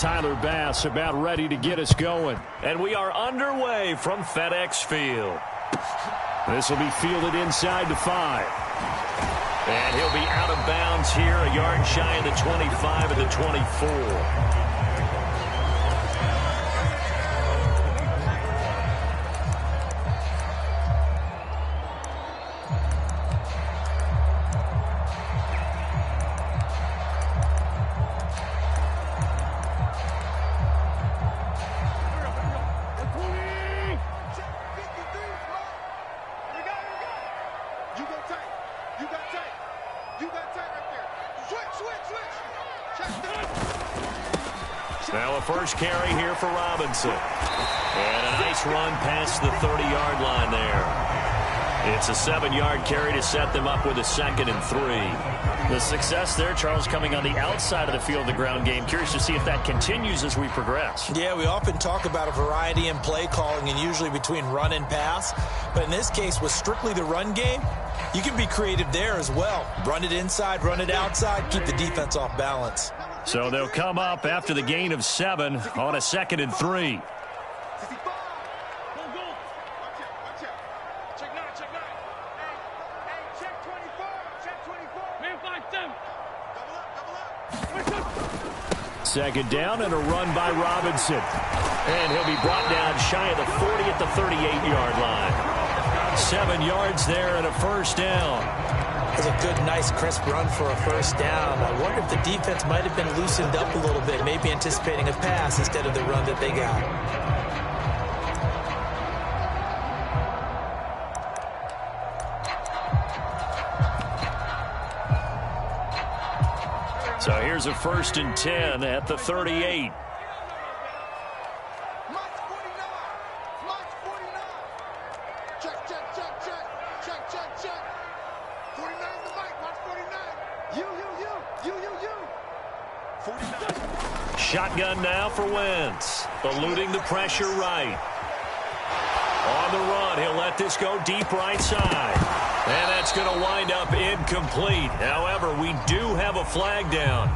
Tyler Bass about ready to get us going. And we are underway from FedEx Field. This will be fielded inside the 5. And he'll be out of bounds here, a yard shy of the 25 of the 24. Now a first carry here for Robinson. And a nice run past the 30-yard line there. It's a 7-yard carry to set them up with a 2nd and 3. The success there, Charles, coming on the outside of the field, the ground game. Curious to see if that continues as we progress. Yeah, we often talk about a variety in play calling and usually between run and pass. But in this case, with strictly the run game, you can be creative there as well. Run it inside, run it outside, keep the defense off balance. So they'll come up after the gain of 7 on a 2nd and 3. Second down and a run by Robinson. And he'll be brought down shy of the 40 at the 38-yard line. 7 yards there and a first down. That's a good, nice, crisp run for a first down. I wonder if the defense might have been loosened up a little bit, maybe anticipating a pass instead of the run that they got. So here's a 1st and 10 at the 38. Shotgun now for Wentz. Eluding the pressure right. On the run, he'll let this go deep right side. And that's going to wind up incomplete. However, we do have a flag down.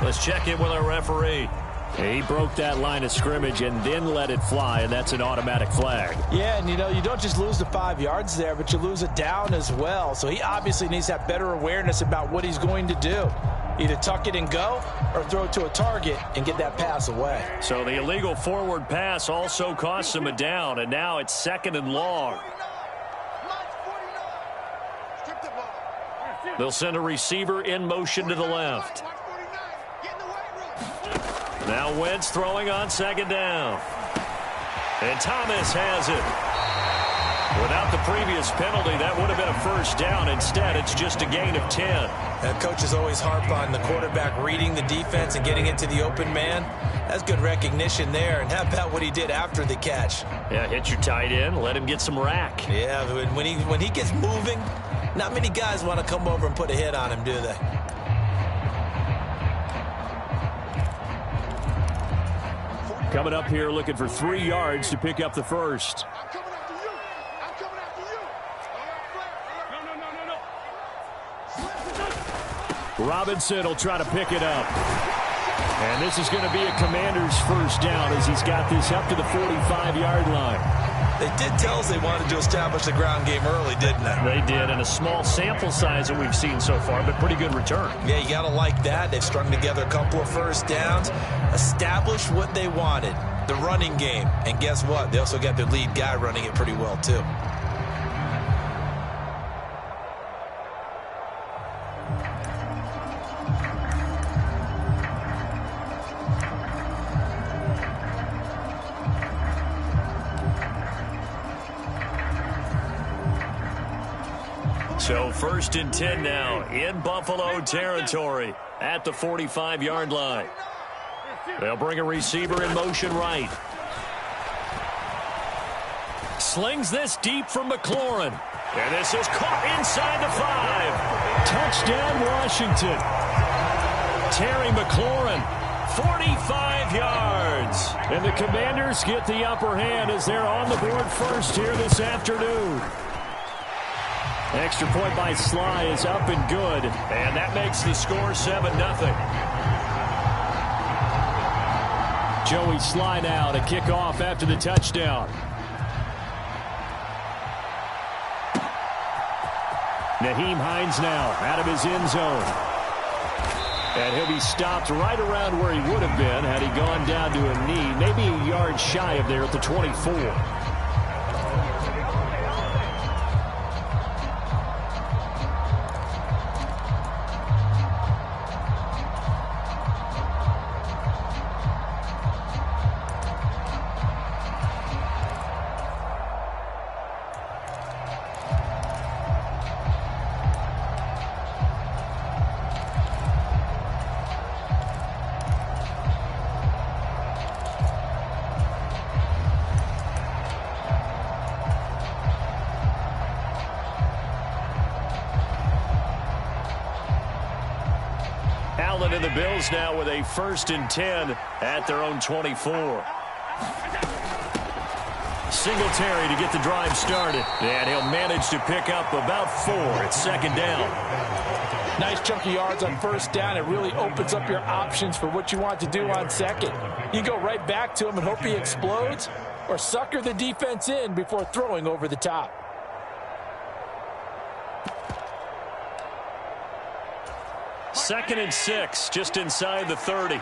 Let's check in with our referee. He broke that line of scrimmage and then let it fly, and that's an automatic flag. Yeah, and you don't just lose the 5 yards there, but you lose it down as well. So he obviously needs to have better awareness about what he's going to do. Either tuck it and go or throw it to a target and get that pass away. So the illegal forward pass also costs him a down, and now it's 2nd and long. They'll send a receiver in motion to the left. Now Wentz throwing on 2nd down. And Thomas has it. Without the previous penalty, that would have been a first down. Instead, it's just a gain of 10. And coaches always harp on the quarterback reading the defense and getting into the open man. That's good recognition there. And how about what he did after the catch? Yeah, hit your tight end, let him get some rack. Yeah, when he gets moving, not many guys want to come over and put a hit on him, do they? Coming up here looking for 3 yards to pick up the first. Robinson will try to pick it up. And this is going to be a Commander's first down as he's got this up to the 45-yard line. They did tell us they wanted to establish the ground game early, didn't they? They did, and a small sample size that we've seen so far, but pretty good return. Yeah, you got to like that. They've strung together a couple of first downs, established what they wanted, the running game. And guess what? They also got their lead guy running it pretty well, too. So 1st and 10 now in Buffalo territory at the 45-yard line. They'll bring a receiver in motion right. Slings this deep from McLaurin. And this is caught inside the 5. Touchdown, Washington. Terry McLaurin, 45 yards. And the Commanders get the upper hand as they're on the board first here this afternoon. Extra point by Sly is up and good. And that makes the score 7-0. Joey slide out, a kickoff after the touchdown. Nyheim Hines now out of his end zone. And he'll be stopped right around where he would have been had he gone down to a knee, maybe a yard shy of there at the 24. Allen and the Bills now with a 1st and 10 at their own 24. Singletary to get the drive started. And he'll manage to pick up about 4 at 2nd down. Nice chunky yards on 1st down. It really opens up your options for what you want to do on 2nd. You go right back to him and hope he explodes, or sucker the defense in before throwing over the top. Second and 6, just inside the 30.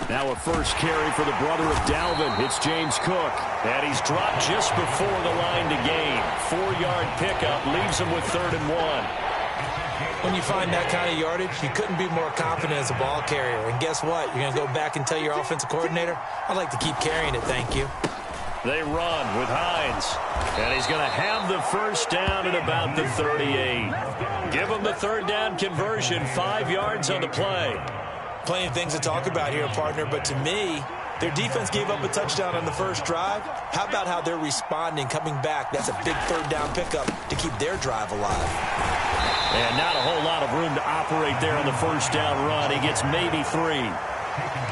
Now a first carry for the brother of Dalvin. It's James Cook. And he's dropped just before the line to gain. 4-yard pickup leaves him with 3rd and 1. When you find that kind of yardage, you couldn't be more confident as a ball carrier. And guess what? You're going to go back and tell your offensive coordinator, I'd like to keep carrying it, thank you. They run with Hines. And he's going to have the 1st down at about the 38. Give him the 3rd down conversion, 5 yards on the play. Plenty of things to talk about here, partner, but to me, their defense gave up a touchdown on the first drive. How about how they're responding, coming back? That's a big 3rd down pickup to keep their drive alive. And not a whole lot of room to operate there on the 1st down run. He gets maybe 3.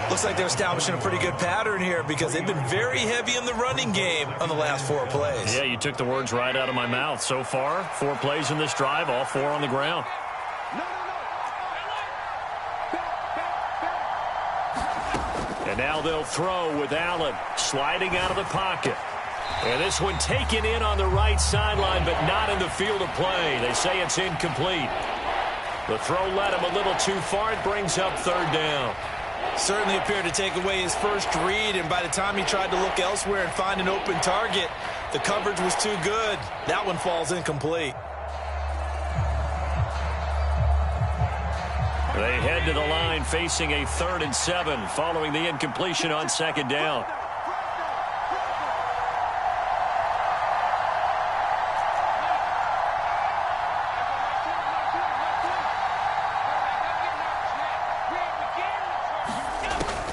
Looks like they're establishing a pretty good pattern here because they've been very heavy in the running game on the last 4 plays. Yeah, you took the words right out of my mouth. So far, 4 plays in this drive, all 4 on the ground. And now they'll throw with Allen sliding out of the pocket. And this one taken in on the right sideline, but not in the field of play. They say it's incomplete. The throw led him a little too far. It brings up 3rd down. Certainly appeared to take away his first read, and by the time he tried to look elsewhere and find an open target, the coverage was too good. That one falls incomplete. They head to the line facing a 3rd and 7 following the incompletion on 2nd down.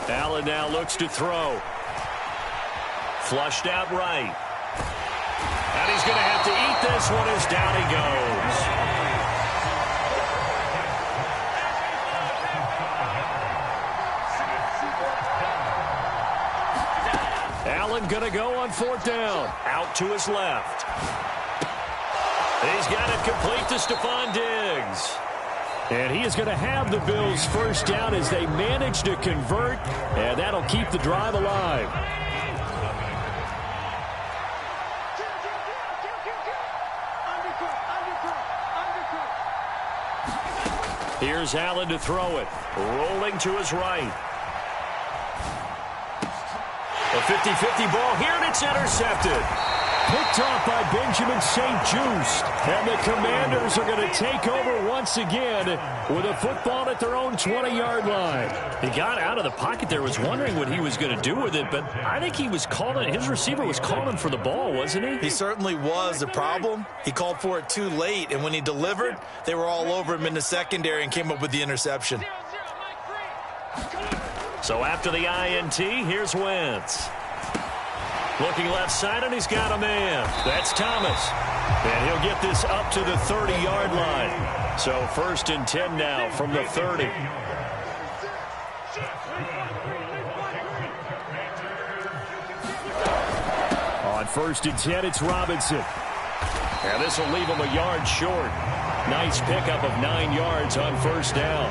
Allen now looks to throw. Flushed out right. And he's going to have to eat this one as down he goes. Allen going to go on 4th down. Out to his left. He's got it complete to Stephon Diggs. And he is going to have the Bills' 1st down as they manage to convert, and that'll keep the drive alive. Here's Allen to throw it. Rolling to his right. A 50-50 ball here, and it's intercepted. Picked off by Benjamin St-Juste. And the Commanders are going to take over once again with a football at their own 20-yard line. He got out of the pocket there, was wondering what he was going to do with it, but I think he was calling, his receiver was calling for the ball, wasn't he? He certainly was. The problem, he called for it too late, and when he delivered, they were all over him in the secondary and came up with the interception. So after the INT, here's Wentz. Looking left side, and he's got a man. That's Thomas. And he'll get this up to the 30-yard line. So 1st and 10 now from the 30. On 1st and 10, it's Robinson. And this will leave him a yard short. Nice pickup of 9 yards on 1st down.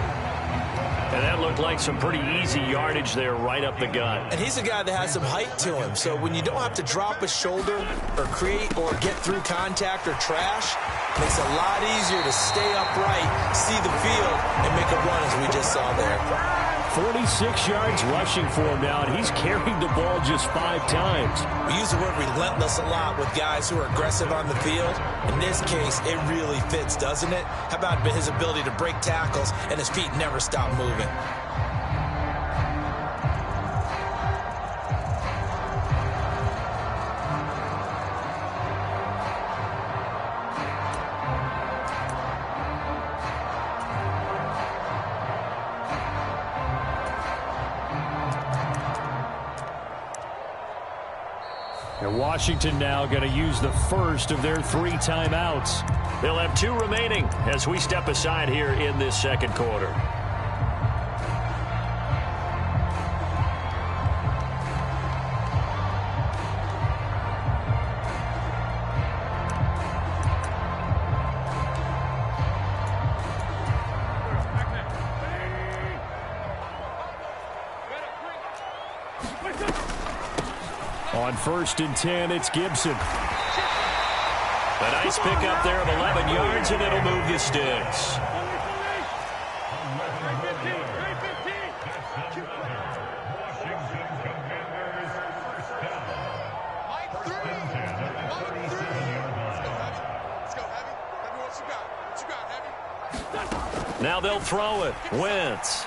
And that looked like some pretty easy yardage there right up the gut. And he's a guy that has some height to him. So when you don't have to drop a shoulder or create or get through contact or trash, it makes it a lot easier to stay upright, see the field, and make a run as we just saw there. 46 yards rushing for him now, and he's carried the ball just 5 times. We use the word relentless a lot with guys who are aggressive on the field. In this case, it really fits, doesn't it? How about his ability to break tackles and his feet never stop moving? And Washington now going to use the first of their 3 timeouts. They'll have 2 remaining as we step aside here in this second quarter. On 1st and 10, it's Gibson. A nice pickup there of 11 yards, and it'll move the sticks. Now they'll throw it. Wentz.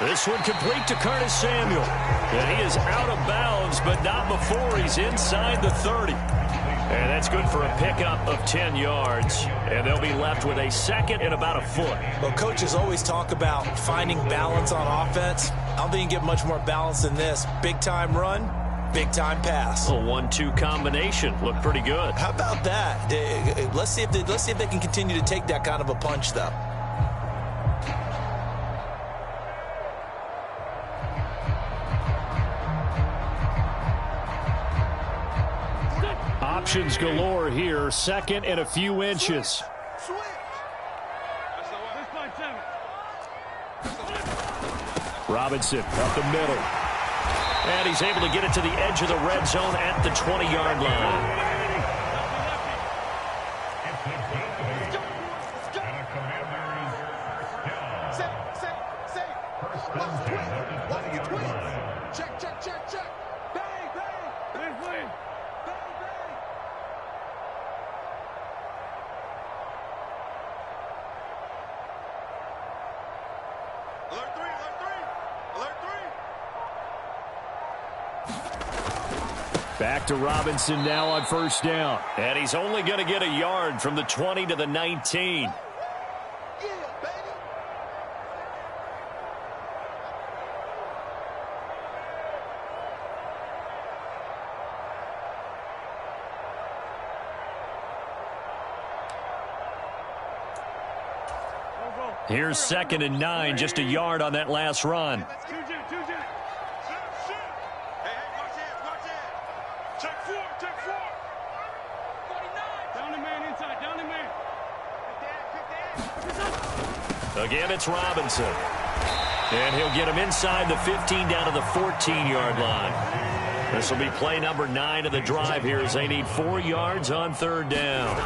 This one complete to Curtis Samuel. And he is out of bounds, but not before he's inside the 30. And that's good for a pickup of 10 yards. And they'll be left with a second and about a foot. Well, coaches always talk about finding balance on offense. I don't think you can get much more balance than this. Big-time run, big-time pass. A 1-2 combination. Looked pretty good. How about that? Let's see if they can continue to take that kind of a punch, though. Options galore here. Second and a few inches. Robinson up the middle. And he's able to get it to the edge of the red zone at the 20-yard line. Back to Robinson now on 1st down. And he's only going to get a yard from the 20 to the 19. Here's 2nd and 9, just a yard on that last run. Again, it's Robinson. And he'll get him inside the 15 down to the 14-yard line. This will be play number 9 of the drive here as they need 4 yards on 3rd down.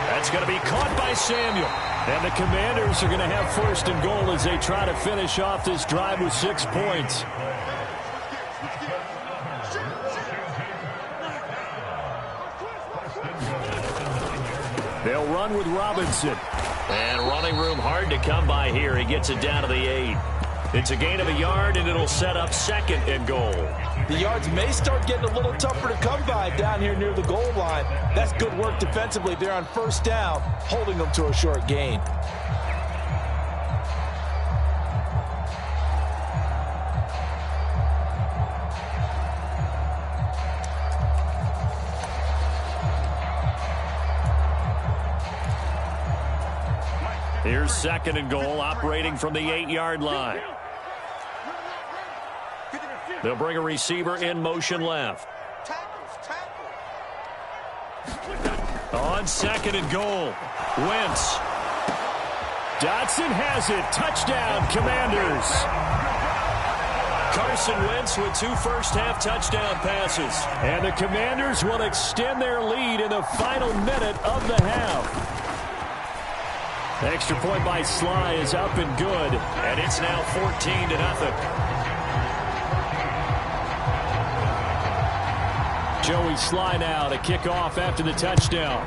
That's going to be caught by Samuel. And the Commanders are going to have 1st and goal as they try to finish off this drive with 6 points. They'll run with Robinson. And running room hard to come by here. He gets it down to the 8. It's a gain of a yard, and it'll set up 2nd and goal. The yards may start getting a little tougher to come by down here near the goal line. That's good work defensively. They're on 1st down, holding them to a short gain. Here's 2nd and goal, operating from the 8-yard line. They'll bring a receiver in motion left. On 2nd and goal, Wentz. Dotson has it. Touchdown, Commanders. Carson Wentz with 2 first-half touchdown passes. And the Commanders will extend their lead in the final minute of the half. The extra point by Sly is up and good. And it's now 14-0. Joey Sly now to kick off after the touchdown.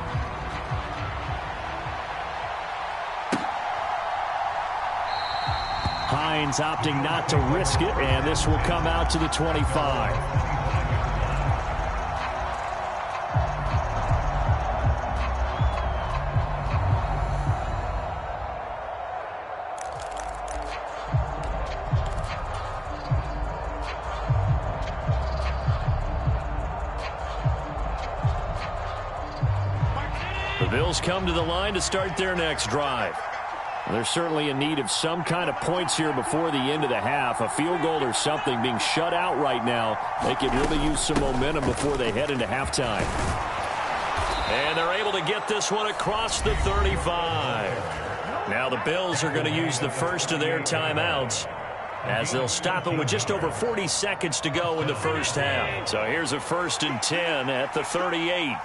Hines opting not to risk it, and this will come out to the 25. The Bills come to the line to start their next drive. They're certainly in need of some kind of points here before the end of the half. A field goal or something. Being shut out right now, they could really use some momentum before they head into halftime. And they're able to get this one across the 35. Now the Bills are going to use the first of their timeouts as they'll stop it with just over 40 seconds to go in the first half. So here's a 1st and 10 at the 38.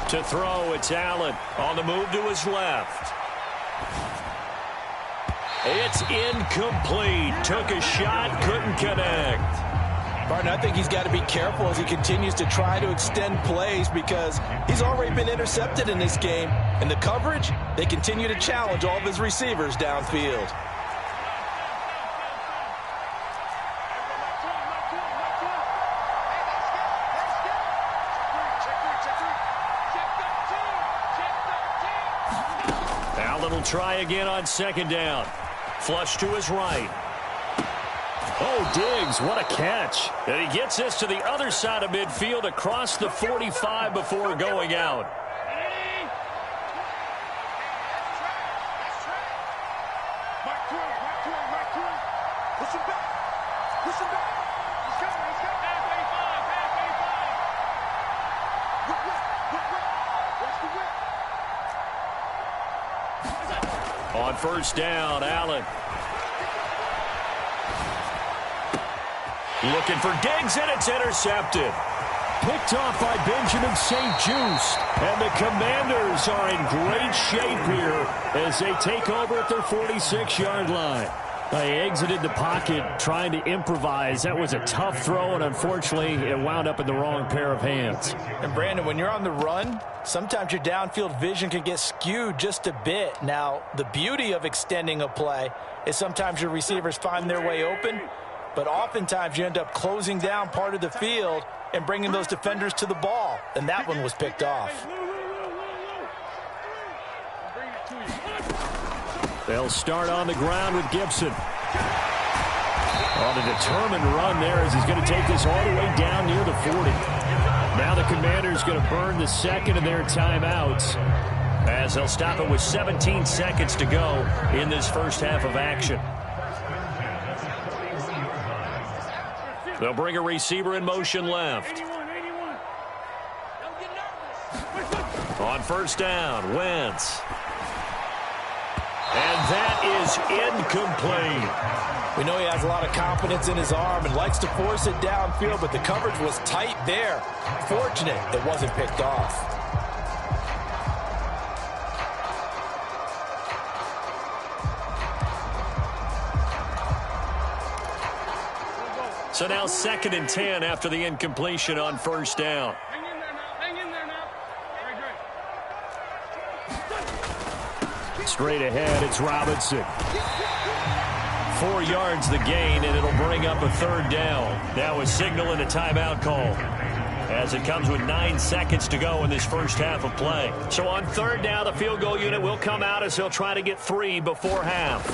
To throw, it's Allen on the move to his left. It's incomplete. Took a shot, couldn't connect. Barton, I think he's got to be careful as he continues to try to extend plays because he's already been intercepted in this game. And the coverage, they continue to challenge all of his receivers downfield. Allen will try again on 2nd down. Flush to his right. Oh, Diggs, what a catch. And he gets this to the other side of midfield across the 45 before going out. On 1st down, Allen. Looking for Diggs, and it's intercepted. Picked off by Benjamin St-Juste. And the Commanders are in great shape here as they take over at their 46-yard line. They exited the pocket trying to improvise. That was a tough throw, and unfortunately, it wound up in the wrong pair of hands. And, Brandon, when you're on the run, sometimes your downfield vision can get skewed just a bit. Now, the beauty of extending a play is sometimes your receivers find their way open, but oftentimes you end up closing down part of the field and bringing those defenders to the ball, and that one was picked off. They'll start on the ground with Gibson. On a determined run there as he's going to take this all the way down near the 40. Now the Commanders going to burn the 2nd of their timeouts as they'll stop it with 17 seconds to go in this first half of action. They'll bring a receiver in motion left. On 1st down, Wentz. And that is incomplete. We know he has a lot of confidence in his arm and likes to force it downfield, but the coverage was tight there. Fortunate it wasn't picked off. So now 2nd and 10 after the incompletion on 1st down. Straight ahead, it's Robinson. 4 yards the gain, and it'll bring up a 3rd down. Now a signal and a timeout call as it comes with 9 seconds to go in this first half of play. So on 3rd down, the field goal unit will come out as they'll try to get 3 before half.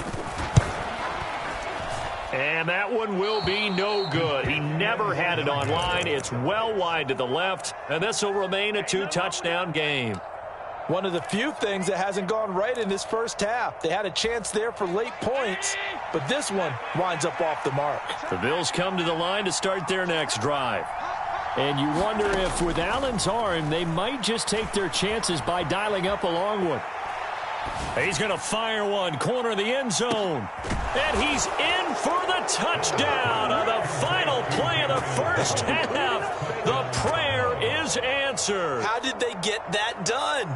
And that one will be no good. He never had it on line. It's well wide to the left, and this will remain a 2-touchdown game. One of the few things that hasn't gone right in this first half. They had a chance there for late points, but this one winds up off the mark. The Bills come to the line to start their next drive. And you wonder if with Allen's arm, they might just take their chances by dialing up a long one. He's going to fire one, corner of the end zone. And he's in for the touchdown on the final play of the first half. The prayer is answered. How did they get that done?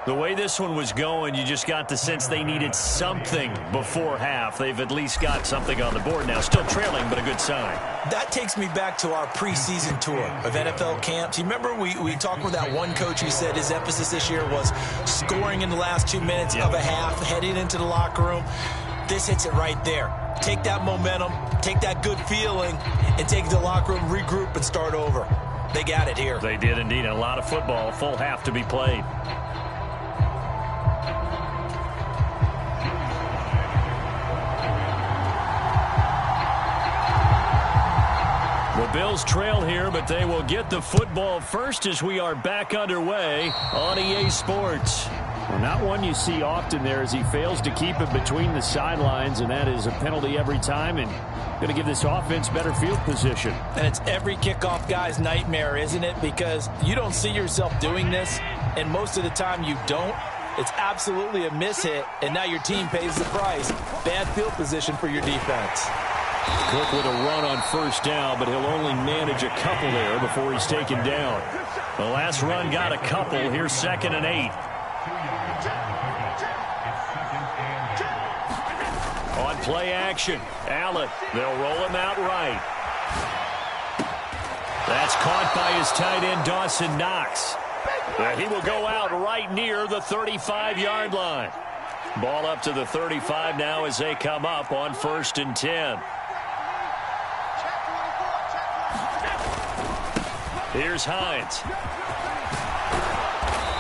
The way this one was going, you just got the sense they needed something before half. They've at least got something on the board now. Still trailing, but a good sign. That takes me back to our preseason tour of NFL camps. You remember we talked with that one coach who said his emphasis this year was scoring in the last 2 minutes of a half, heading into the locker room. This hits it right there. Take that momentum, take that good feeling, and take it to the locker room, regroup, and start over. They got it here. They did indeed. A lot of football, full half to be played. The Bills trail here, but they will get the football first as we are back underway on EA Sports. Well, not one you see often there as he fails to keep it between the sidelines, and that is a penalty every time, and going to give this offense better field position. And it's every kickoff guy's nightmare, isn't it? Because you don't see yourself doing this, and most of the time you don't. It's absolutely a mishit, and now your team pays the price. Bad field position for your defense. Cook with a run on first down, but he'll only manage a couple there before he's taken down. The last run got a couple. Here's 2nd and 8. On play action, Allen. They'll roll him out right. That's caught by his tight end, Dawson Knox. And he will go out right near the 35-yard line. Ball up to the 35 now as they come up on 1st and 10. Here's Hines.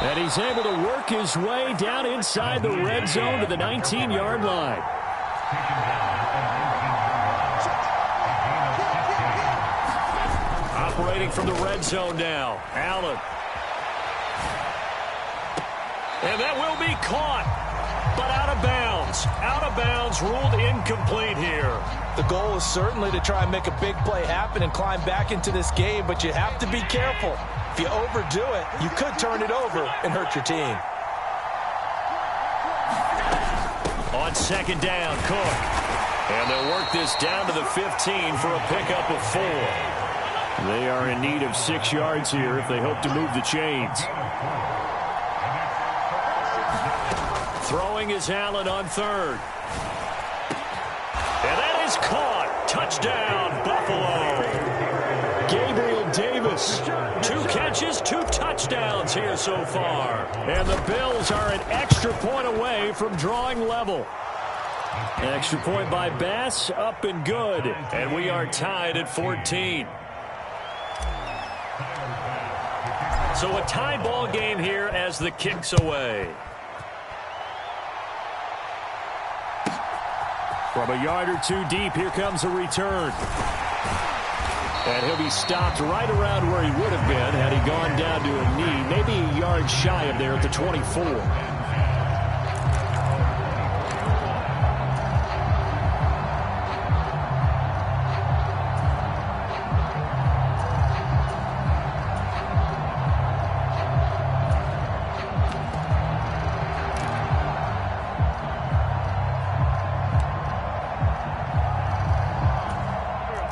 And he's able to work his way down inside the red zone to the 19-yard line. Operating from the red zone now, Allen. And that will be caught, but out of bounds. Out of bounds, ruled incomplete here. The goal is certainly to try and make a big play happen and climb back into this game, but you have to be careful. If you overdo it, you could turn it over and hurt your team. On 2nd down, Cook. And they'll work this down to the 15 for a pickup of 4. They are in need of 6 yards here if they hope to move the chains. Throwing is Allen on 3rd. And that is caught. Touchdown, Buffalo. Gabriel Davis. 2 catches, 2 touchdowns here so far. And the Bills are an extra point away from drawing level. Extra point by Bass, up and good. And we are tied at 14. So a tie ball game here as the kick's away. From a yard or 2 deep, here comes a return. And he'll be stopped right around where he would have been had he gone down to a knee, maybe a yard shy of there at the 24.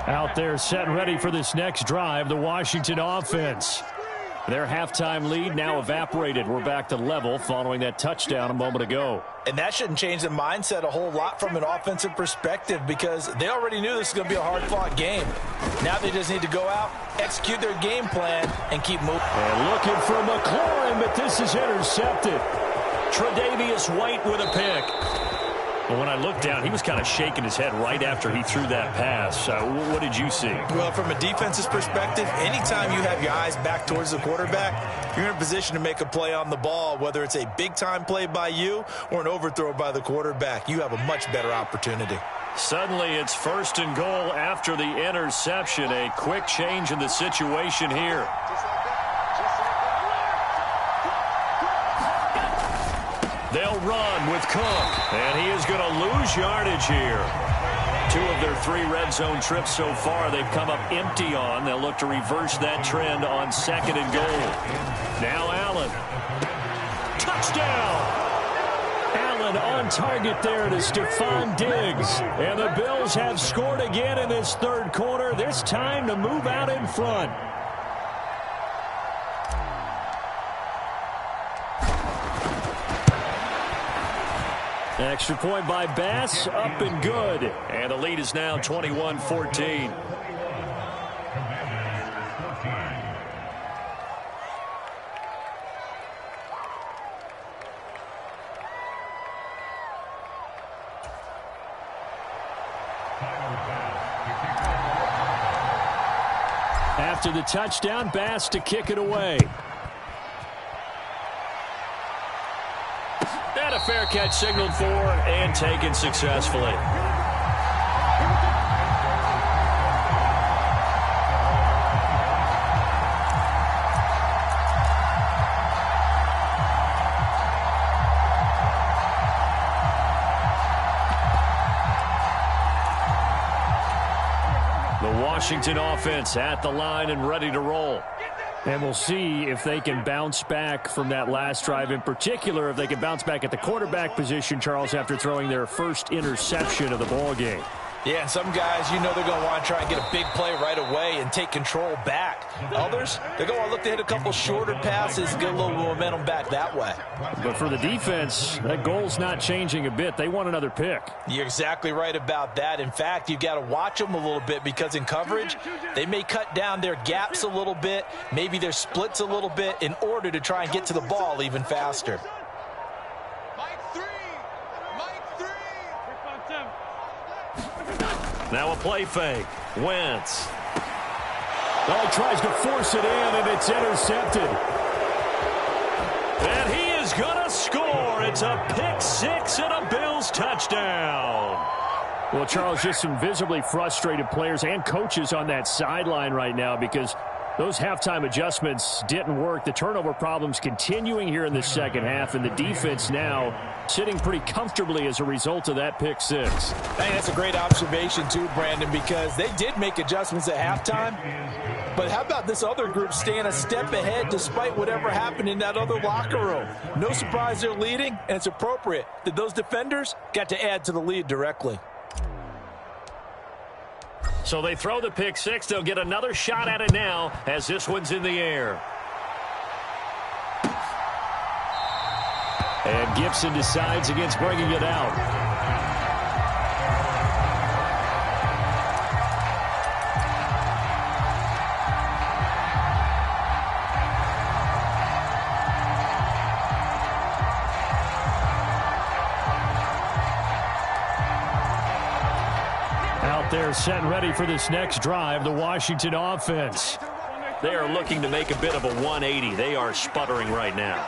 Out there set and ready for this next drive, the Washington offense. Their halftime lead now evaporated. We're back to level following that touchdown a moment ago. And that shouldn't change the mindset a whole lot from an offensive perspective because they already knew this was going to be a hard-fought game. Now they just need to go out, execute their game plan, and keep moving. And looking for McLaurin, but this is intercepted. Tre'Davious White with a pick. Well, when I looked down, he was kind of shaking his head right after he threw that pass. What did you see? Well, from a defense's perspective, anytime you have your eyes back towards the quarterback, you're in a position to make a play on the ball, whether it's a big-time play by you or an overthrow by the quarterback. You have a much better opportunity. Suddenly, it's 1st and goal after the interception. A quick change in the situation here. They'll run with Cook. And he is going to lose yardage here. 2 of their 3 red zone trips so far they've come up empty on. They'll look to reverse that trend on 2nd and goal. Now Allen. Touchdown! Allen on target there to Stephon Diggs. And the Bills have scored again in this 3rd quarter. This time to move out in front. Extra point by Bass, up and good. And the lead is now 21-14. After the touchdown, Bass to kick it away. And a fair catch signaled for and taken successfully. The Washington offense at the line and ready to roll. And we'll see if they can bounce back from that last drive, in particular if they can bounce back at the quarterback position, Charles, after throwing their first interception of the ball game. Yeah, and some guys, you know, they're going to want to try and get a big play right away and take control back. Others, they're going to want to look to hit a couple shorter passes, get a little momentum back that way. But for the defense, that goal's not changing a bit. They want another pick. You're exactly right about that. In fact, you've got to watch them a little bit because in coverage, they may cut down their gaps a little bit, maybe their splits a little bit in order to try and get to the ball even faster. Now a play fake. Wentz. Well, he tries to force it in, and it's intercepted. And he is going to score. It's a pick six and a Bills touchdown. Well, Charles, just some visibly frustrated players and coaches on that sideline right now because those halftime adjustments didn't work. The turnover problems continuing here in the second half, and the defense now sitting pretty comfortably as a result of that pick six. Hey, that's a great observation too, Brandon, because they did make adjustments at halftime. But how about this other group staying a step ahead despite whatever happened in that other locker room? No surprise they're leading, and it's appropriate that those defenders got to add to the lead directly. So they throw the pick six. They'll get another shot at it now as this one's in the air. And Gibson decides against bringing it out. They're set and ready for this next drive, the Washington offense. They are looking to make a bit of a 180. They are sputtering right now.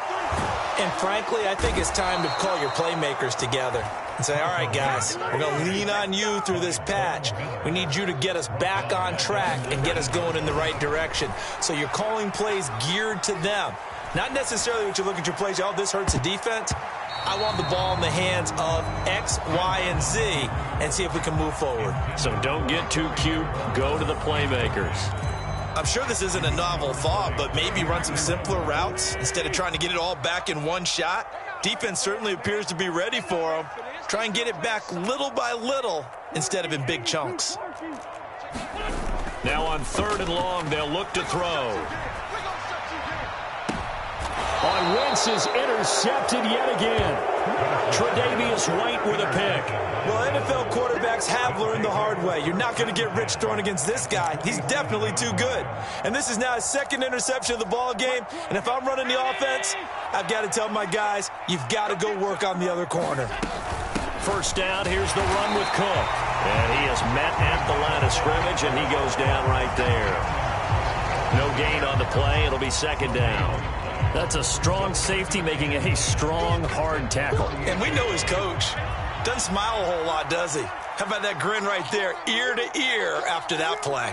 And frankly, I think it's time to call your playmakers together and say, all right, guys, we're going to lean on you through this patch. We need you to get us back on track and get us going in the right direction. So you're calling plays geared to them. Not necessarily what you look at your plays, oh, this hurts the defense. I want the ball in the hands of X, Y, and Z and see if we can move forward. So don't get too cute. Go to the playmakers. I'm sure this isn't a novel thought, but maybe run some simpler routes instead of trying to get it all back in one shot. Defense certainly appears to be ready for them. Try and get it back little by little instead of in big chunks. Now on 3rd and long, they'll look to throw. On Wentz is intercepted yet again. Tre'Davious White with a pick. Well, NFL quarterbacks have learned the hard way. You're not going to get rich throwing against this guy. He's definitely too good. And this is now his 2nd interception of the ball game. And if I'm running the offense, I've got to tell my guys, you've got to go work on the other corner. First down, here's the run with Cook. And he is met at the line of scrimmage, and he goes down right there. No gain on the play. It'll be 2nd down. That's a strong safety making a strong, hard tackle. And we know his coach. Doesn't smile a whole lot, does he? How about that grin right there, ear to ear after that play?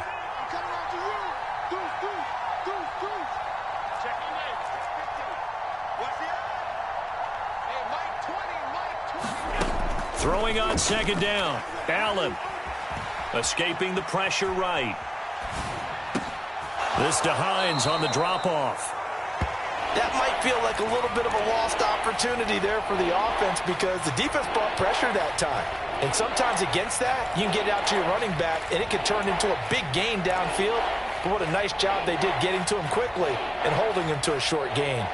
Throwing on second down. Allen escaping the pressure right. This to Hines on the drop-off. That might feel like a little bit of a lost opportunity there for the offense because the defense brought pressure that time. And sometimes against that, you can get it out to your running back, and it could turn into a big gain downfield. But what a nice job they did getting to him quickly and holding him to a short gain.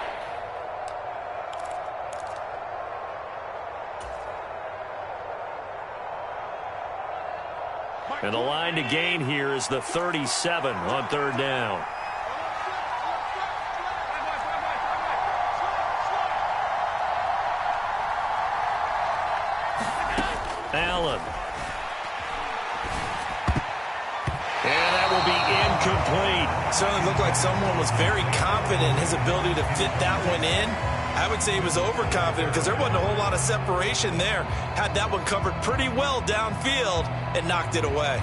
And the line to gain here is the 37 on third down. Allen. And that will be incomplete. Certainly looked like someone was very confident in his ability to fit that one in. I would say he was overconfident because there wasn't a whole lot of separation there. Had that one covered pretty well downfield and knocked it away.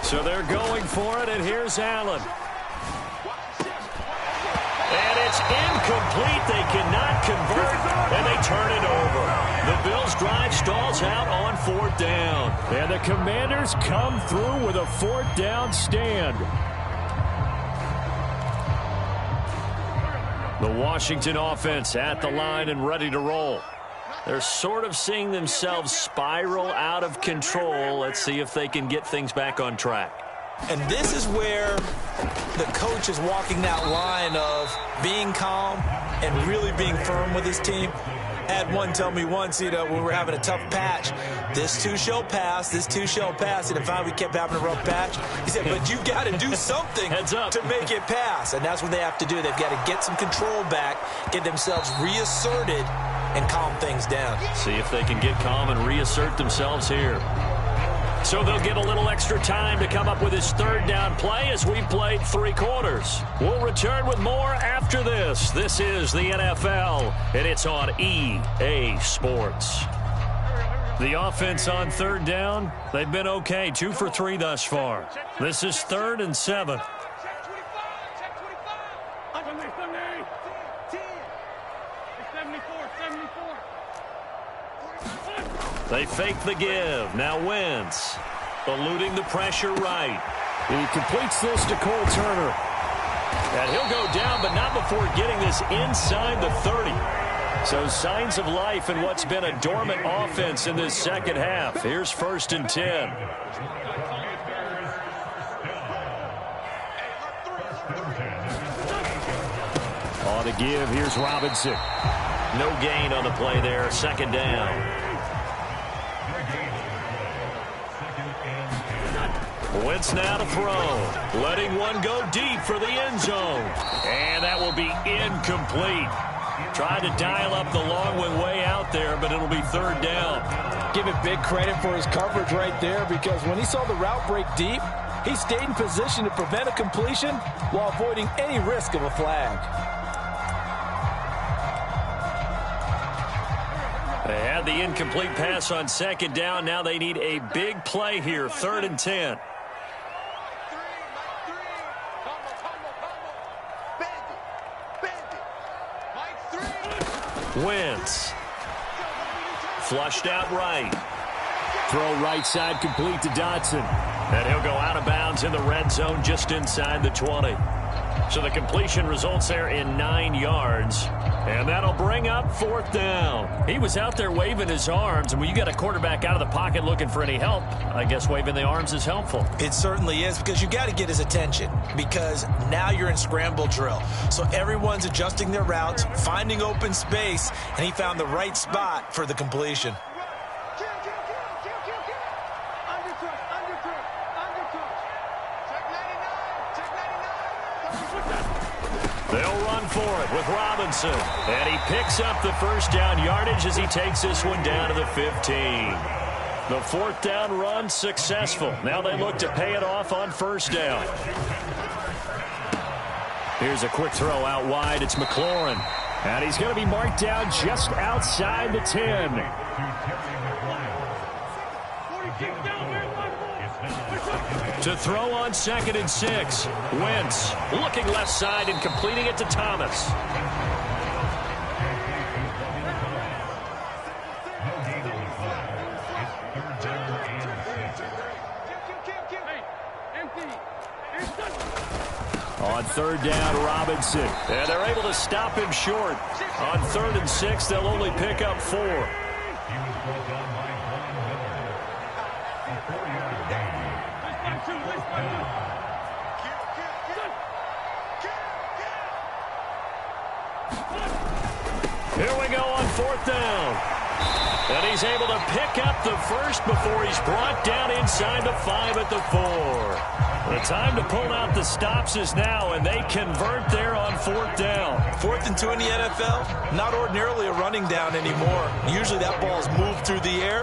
So they're going for it, and here's Allen. And it's incomplete. They cannot convert, and they turn it over. The Bills' drive stalls out on fourth down. And the Commanders come through with a fourth down stand. The Washington offense at the line and ready to roll. They're sort of seeing themselves spiral out of control. Let's see if they can get things back on track. And this is where the coach is walking that line of being calm and really being firm with his team. I had one tell me once, when we were having a tough patch, this too shall pass, this too shall pass. And finally we kept having a rough patch. He said, but you got to do something to make it pass. And that's what they have to do. They've got to get some control back, get themselves reasserted, and calm things down. See if they can get calm and reassert themselves here. So they'll get a little extra time to come up with his third down play as we've played 3 quarters. We'll return with more after this. This is the NFL, and it's on EA Sports. The offense on third down, they've been okay, 2 for 3 thus far. This is 3rd and 7. They fake the give. Now Wentz eluding the pressure right. He completes this to Cole Turner. And he'll go down, but not before getting this inside the 30. So signs of life in what's been a dormant offense in this second half. Here's 1st and 10. On the give, here's Robinson. No gain on the play there. 2nd down. Wentz now to throw. Letting one go deep for the end zone. And that will be incomplete. Tried to dial up the long one way out there, but it'll be 3rd down. Give it big credit for his coverage right there because when he saw the route break deep, he stayed in position to prevent a completion while avoiding any risk of a flag. They had the incomplete pass on 2nd down. Now they need a big play here. 3rd and 10. Wentz. Flushed out right. Throw right side complete to Dotson. And he'll go out of bounds in the red zone just inside the 20. So the completion results there in 9 yards. And that'll bring up 4th down. He was out there waving his arms. And when you got a quarterback out of the pocket looking for any help, I guess waving the arms is helpful. It certainly is because you got to get his attention because now you're in scramble drill. So everyone's adjusting their routes, finding open space, and he found the right spot for the completion. They'll run going for it with Robinson. And he picks up the first down yardage as he takes this one down to the 15. The fourth down run successful. Now they look to pay it off on first down. Here's a quick throw out wide. It's McLaurin. And he's going to be marked down just outside the 10. To throw on 2nd and 6. Wentz looking left side and completing it to Thomas. On third down, Robinson. And they're able to stop him short. On 3rd and 6, they'll only pick up 4. Here we go on 4th down. And he's able to pick up the first before he's brought down inside the 5 at the 4. The time to pull out the stops is now, and they convert there on 4th down. 4th and 2 in the NFL, not ordinarily a running down anymore. Usually that ball is moved through the air.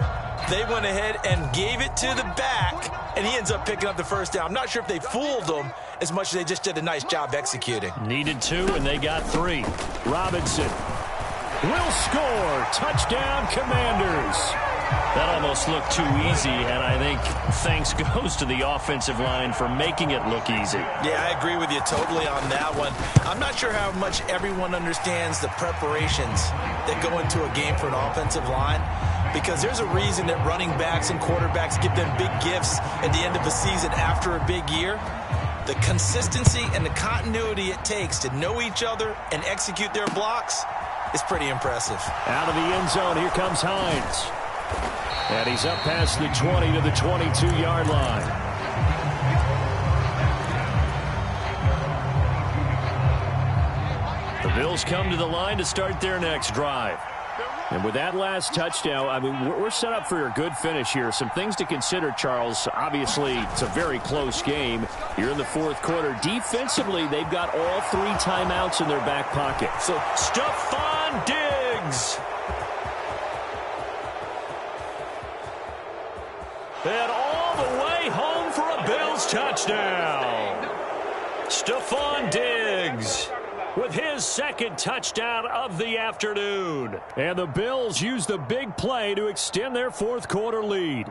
They went ahead and gave it to the back, and he ends up picking up the first down. I'm not sure if they fooled him as much as they just did a nice job executing. Needed 2, and they got 3. Robinson will score. Touchdown, Commanders. That almost looked too easy, and I think thanks goes to the offensive line for making it look easy. Yeah, I agree with you totally on that one. I'm not sure how much everyone understands the preparations that go into a game for an offensive line, because there's a reason that running backs and quarterbacks give them big gifts at the end of the season after a big year. The consistency and the continuity it takes to know each other and execute their blocks is pretty impressive. Out of the end zone, here comes Hines. And he's up past the 20 to the 22-yard line. The Bills come to the line to start their next drive. And with that last touchdown, I mean, we're set up for a good finish here. Some things to consider, Charles. Obviously, it's a very close game. You're in the fourth quarter. Defensively, they've got all 3 timeouts in their back pocket. So, Stephon Diggs. And all the way home for a Bills touchdown. Stephon Diggs with his second touchdown of the afternoon. And the Bills use the big play to extend their fourth quarter lead.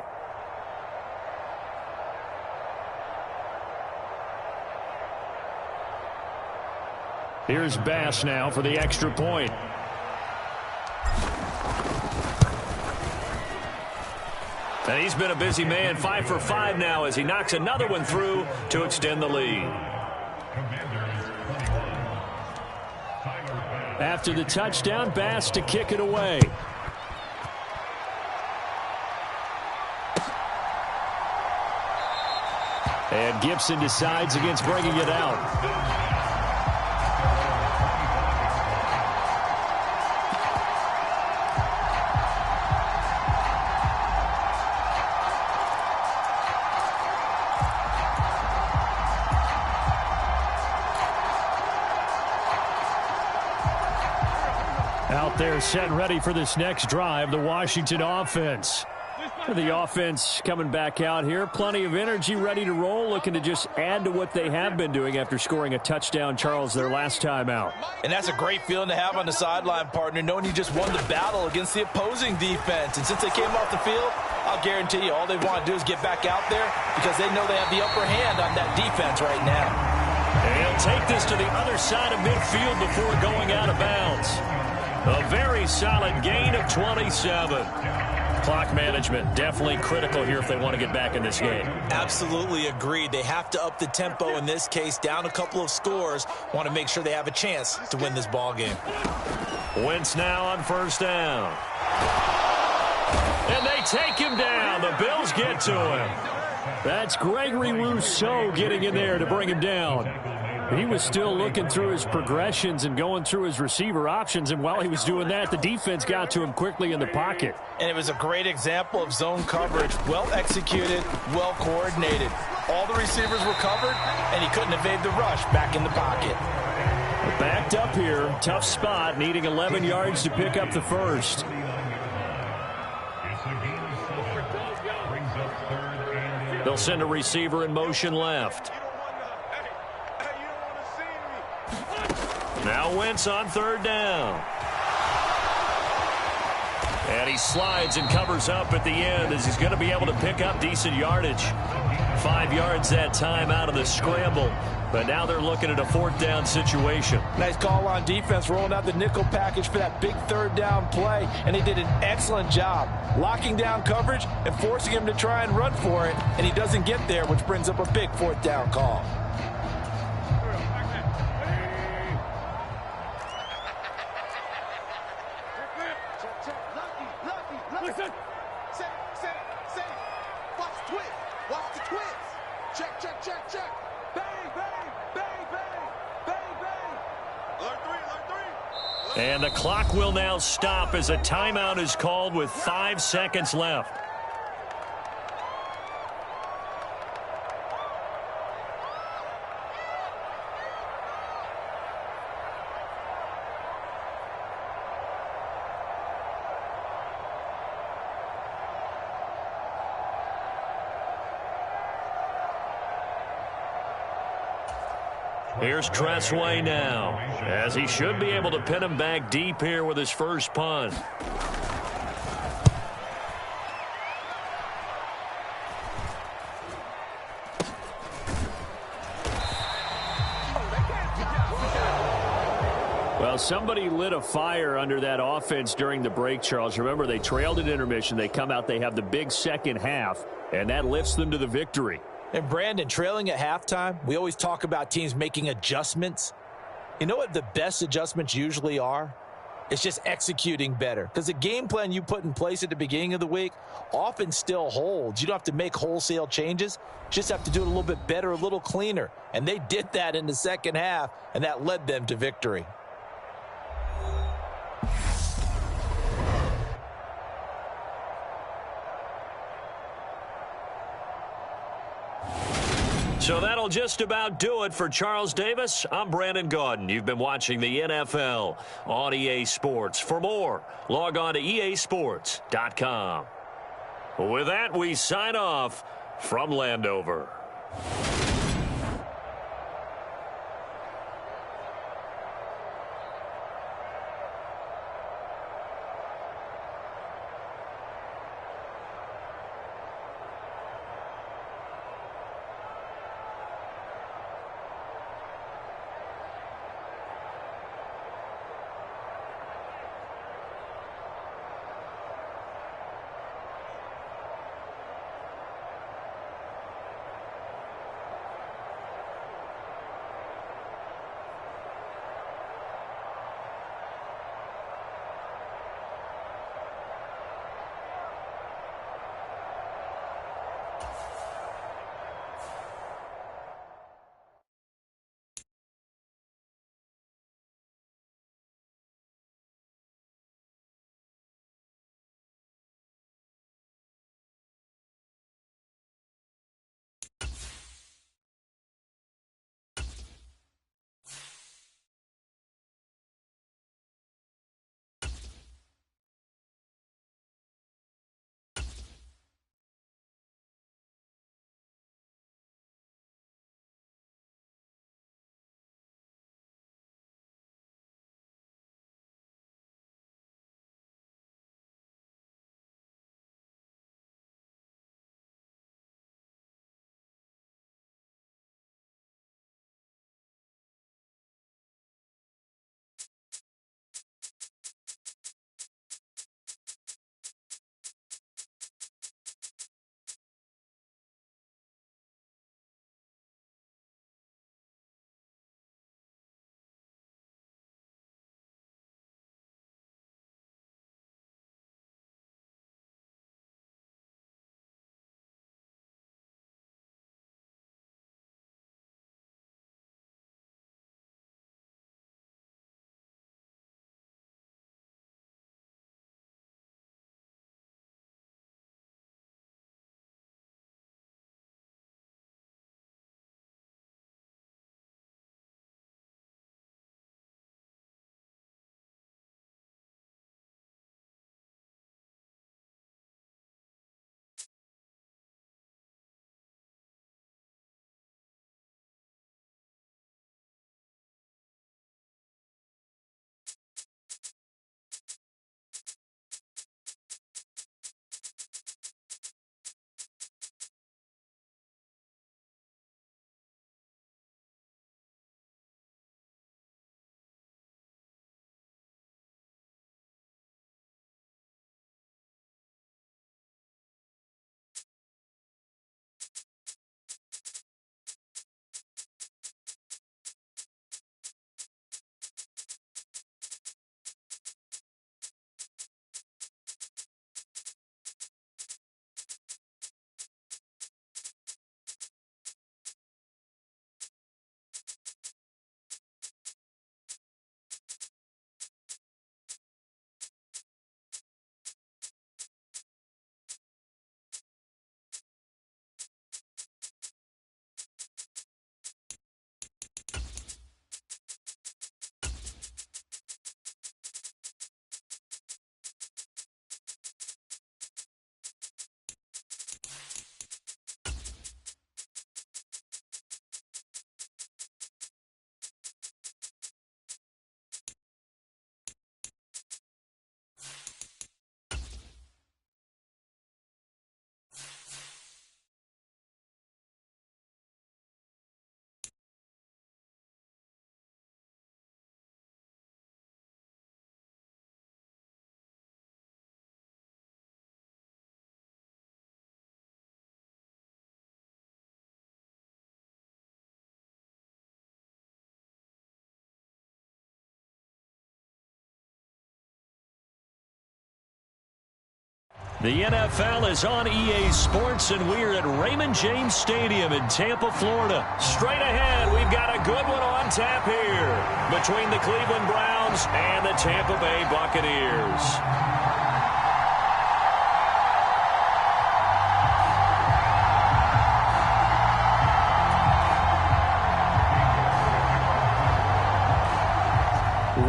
Here's Bass now for the extra point. And he's been a busy man, 5 for 5 now as he knocks another one through to extend the lead. After the touchdown, Bass to kick it away. And Gibson decides against bringing it out. Out there set and ready for this next drive, the Washington offense. The offense coming back out here. Plenty of energy, ready to roll, looking to just add to what they have been doing after scoring a touchdown, Charles, their last time out. And that's a great feeling to have on the sideline, partner, knowing you just won the battle against the opposing defense. And since they came off the field, I'll guarantee you all they want to do is get back out there because they know they have the upper hand on that defense right now. And he'll take this to the other side of midfield before going out of bounds. A very solid gain of 27. Clock management, definitely critical here if they want to get back in this game. Absolutely agreed. They have to up the tempo in this case, down a couple of scores. Want to make sure they have a chance to win this ball game. Wentz now on first down. And they take him down. The Bills get to him. That's Gregory Rousseau getting in there to bring him down. He was still looking through his progressions and going through his receiver options, and while he was doing that, the defense got to him quickly in the pocket. And it was a great example of zone coverage. Well executed, well coordinated. All the receivers were covered, and he couldn't evade the rush back in the pocket. The Backed up here. Tough spot. Needing 11 yards to pick up the first. They'll send a receiver in motion left. Now Wentz on third down. And he slides and covers up at the end as he's going to be able to pick up decent yardage. 5 yards that time out of the scramble. But now they're looking at a fourth down situation. Nice call on defense, rolling out the nickel package for that big third down play. And he did an excellent job locking down coverage and forcing him to try and run for it. And he doesn't get there, which brings up a big fourth down call. And the clock will now stop as a timeout is called with 5 seconds left. Here's Tressway now, as he should be able to pin him back deep here with his first punt. Well, somebody lit a fire under that offense during the break, Charles. Remember, they trailed at intermission. They come out, they have the big second half, and that lifts them to the victory. And Brandon, trailing at halftime, we always talk about teams making adjustments. You know what the best adjustments usually are? It's just executing better. Because the game plan you put in place at the beginning of the week often still holds. You don't have to make wholesale changes. You just have to do it a little bit better, a little cleaner. And they did that in the second half, and that led them to victory. So that'll just about do it for Charles Davis. I'm Brandon Gaudin. You've been watching the NFL on EA Sports. For more, log on to easports.com. With that, we sign off from Landover. The NFL is on EA Sports, and we're at Raymond James Stadium in Tampa, Florida. Straight ahead, we've got a good one on tap here between the Cleveland Browns and the Tampa Bay Buccaneers.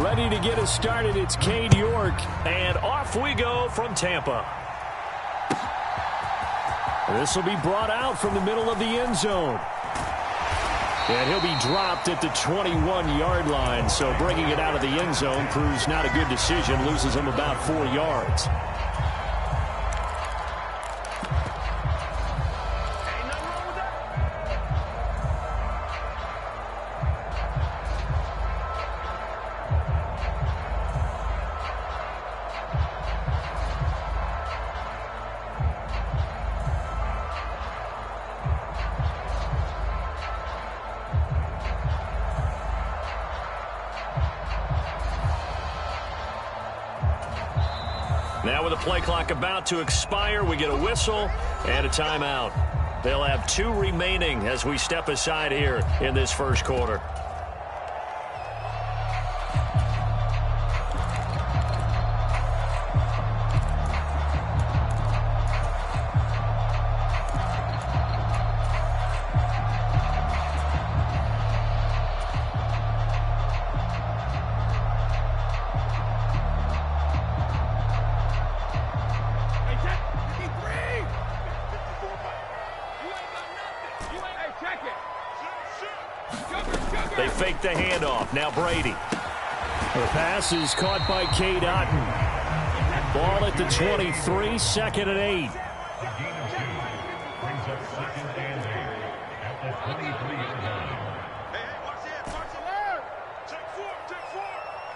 Ready to get us started, it's Cade York. And off we go from Tampa. This will be brought out from the middle of the end zone. And he'll be dropped at the 21-yard line. So bringing it out of the end zone proves not a good decision. Loses him about 4 yards. Now with the play clock about to expire, we get a whistle and a timeout. They'll have 2 remaining as we step aside here in this first quarter. They fake the handoff. Now Brady. The pass is caught by Cade Otton. Ball at the 23, 2nd and 8.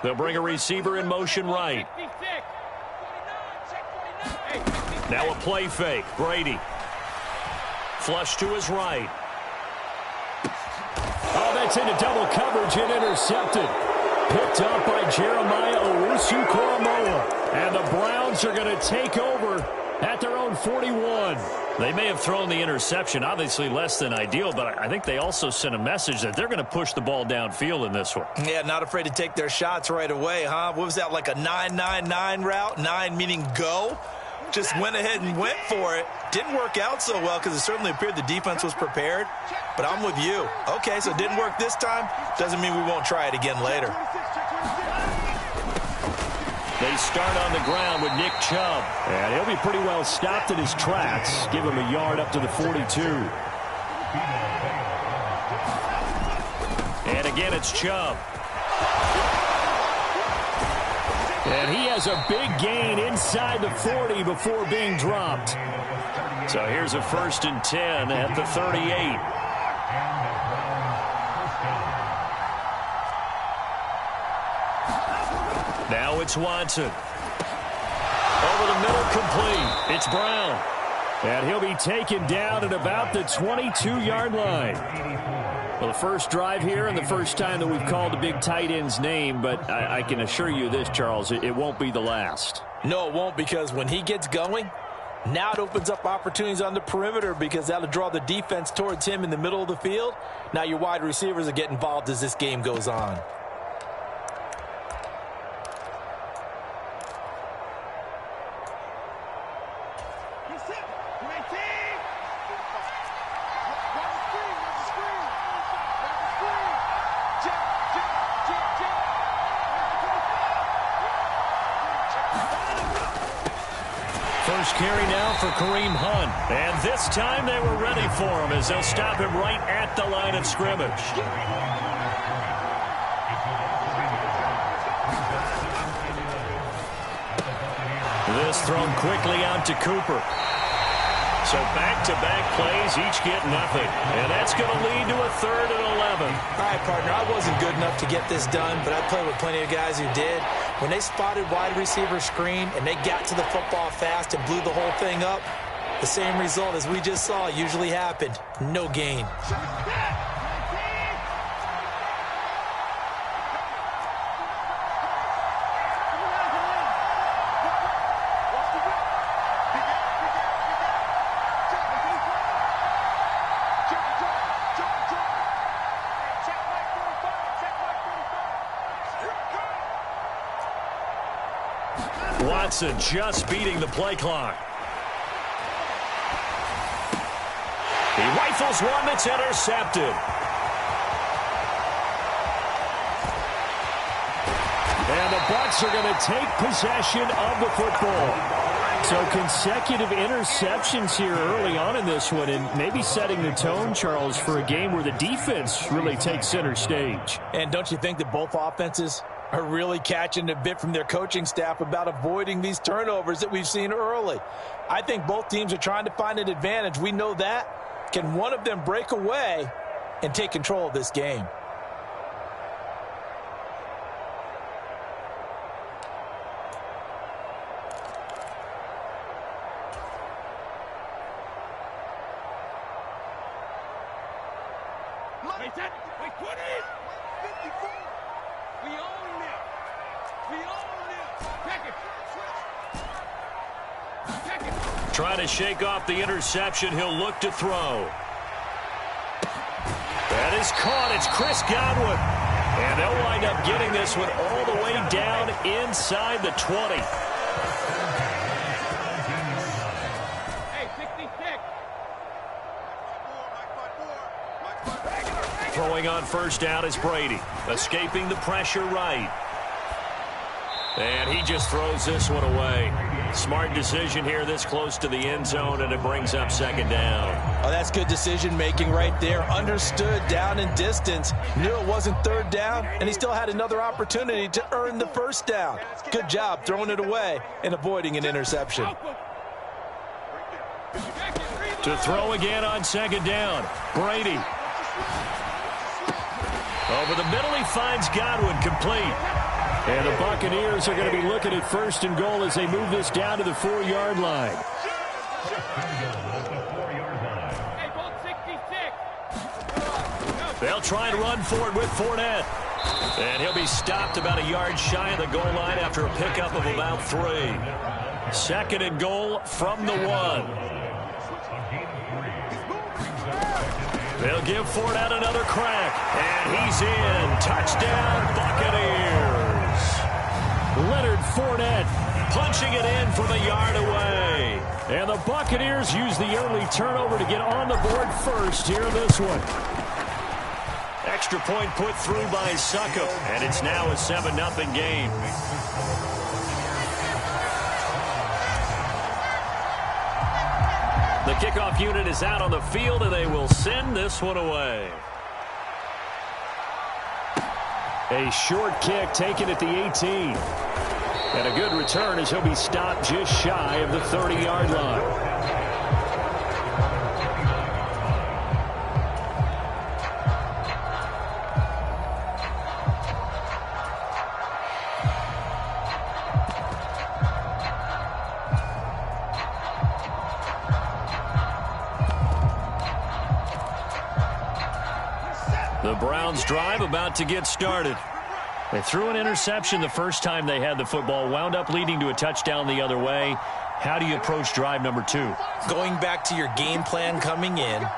They'll bring a receiver in motion right. Now a play fake. Brady. Flush to his right. Oh, that's into double coverage and intercepted. Picked up by Jeremiah Owusu-Koramoah. And the Browns are going to take over at their own 41. They may have thrown the interception, obviously less than ideal, but I think they also sent a message that they're going to push the ball downfield in this one. Yeah, not afraid to take their shots right away, huh? What was that, like a 9-9-9 route? 9 meaning go? Just went ahead and went for it. Didn't work out so well because it certainly appeared the defense was prepared. But I'm with you. Okay, so it didn't work this time. Doesn't mean we won't try it again later. They start on the ground with Nick Chubb. And he'll be pretty well stopped in his tracks. Give him a yard up to the 42. And again, it's Chubb. And he has a big gain inside the 40 before being dropped. So here's a 1st and 10 at the 38. Now it's Watson. Over the middle, complete. It's Brown. And he'll be taken down at about the 22-yard line. Well, the first drive here and the first time that we've called a big tight end's name, but I can assure you this, Charles, it won't be the last. No, it won't, because when he gets going, now it opens up opportunities on the perimeter because that'll draw the defense towards him in the middle of the field. Now your wide receivers will get involved as this game goes on. First carry now for Kareem Hunt. And this time they were ready for him as they'll stop him right at the line of scrimmage. This thrown quickly out to Cooper. So back-to-back plays, each get nothing. And that's going to lead to a 3rd and 11. All right, partner, I wasn't good enough to get this done, but I played with plenty of guys who did. When they spotted wide receiver screen and they got to the football fast and blew the whole thing up, the same result as we just saw usually happened. No gain. Watson just beating the play clock. He rifles one that's intercepted. And the Bucs are going to take possession of the football. So consecutive interceptions here early on in this one, and maybe setting the tone, Charles, for a game where the defense really takes center stage. And don't you think that both offenses are really catching a bit from their coaching staff about avoiding these turnovers that we've seen early? I think both teams are trying to find an advantage. We know that. Can one of them break away and take control of this game? Trying to shake off the interception. He'll look to throw. That is caught. It's Chris Godwin. And they'll wind up getting this one all the way down inside the 20. Throwing on first down is Brady. Escaping the pressure right. And he just throws this one away. Smart decision here this close to the end zone, and it brings up second down. Oh, that's good decision-making right there. Understood down and distance. Knew it wasn't third down, and he still had another opportunity to earn the first down. Good job throwing it away and avoiding an interception. To throw again on second down. Brady. Over the middle, he finds Godwin, complete. And the Buccaneers are going to be looking at first and goal as they move this down to the 4-yard line. They'll try and run for it with Fournette. And he'll be stopped about a yard shy of the goal line after a pickup of about 3. Second and goal from the 1. They'll give Fournette another crack. And he's in. Touchdown, Buccaneers. Leonard Fournette punching it in from a yard away. And the Buccaneers use the early turnover to get on the board first here in this one. Extra point put through by Succop, and it's now a 7-0 game. The kickoff unit is out on the field, and they will send this one away. A short kick taken at the 18. And a good return as he'll be stopped just shy of the 30-yard line. The Browns drive about to get started. They threw an interception the first time they had the football, wound up leading to a touchdown the other way. How do you approach drive number 2? Going back to your game plan coming in,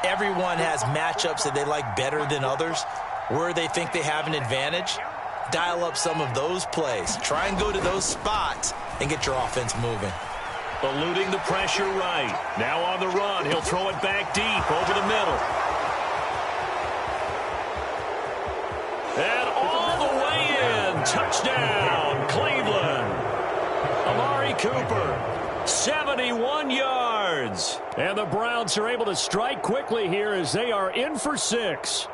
everyone has matchups that they like better than others. Where they think they have an advantage, dial up some of those plays. Try and go to those spots and get your offense moving. Eluding the pressure right. Now on the run. He'll throw it back deep over the middle. And all the way in. Touchdown, Cleveland. Amari Cooper, 71 yards. And the Browns are able to strike quickly here as they are in for 6.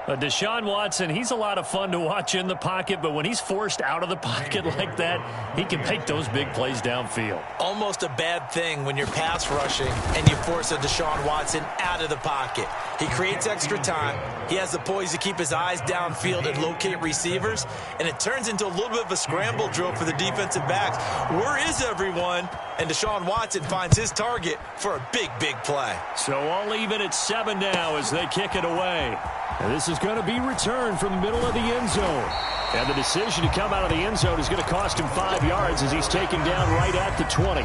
Deshaun Watson, he's a lot of fun to watch in the pocket, but when he's forced out of the pocket like that, he can make those big plays downfield. Almost a bad thing when you're pass rushing and you force a Deshaun Watson out of the pocket. He creates extra time. He has the poise to keep his eyes downfield and locate receivers, and it turns into a little bit of a scramble drill for the defensive backs. Where is everyone? And Deshaun Watson finds his target for a big, big play. So all even at 7 now as they kick it away. And this is going to be returned from the middle of the end zone. And the decision to come out of the end zone is going to cost him 5 yards as he's taken down right at the 20.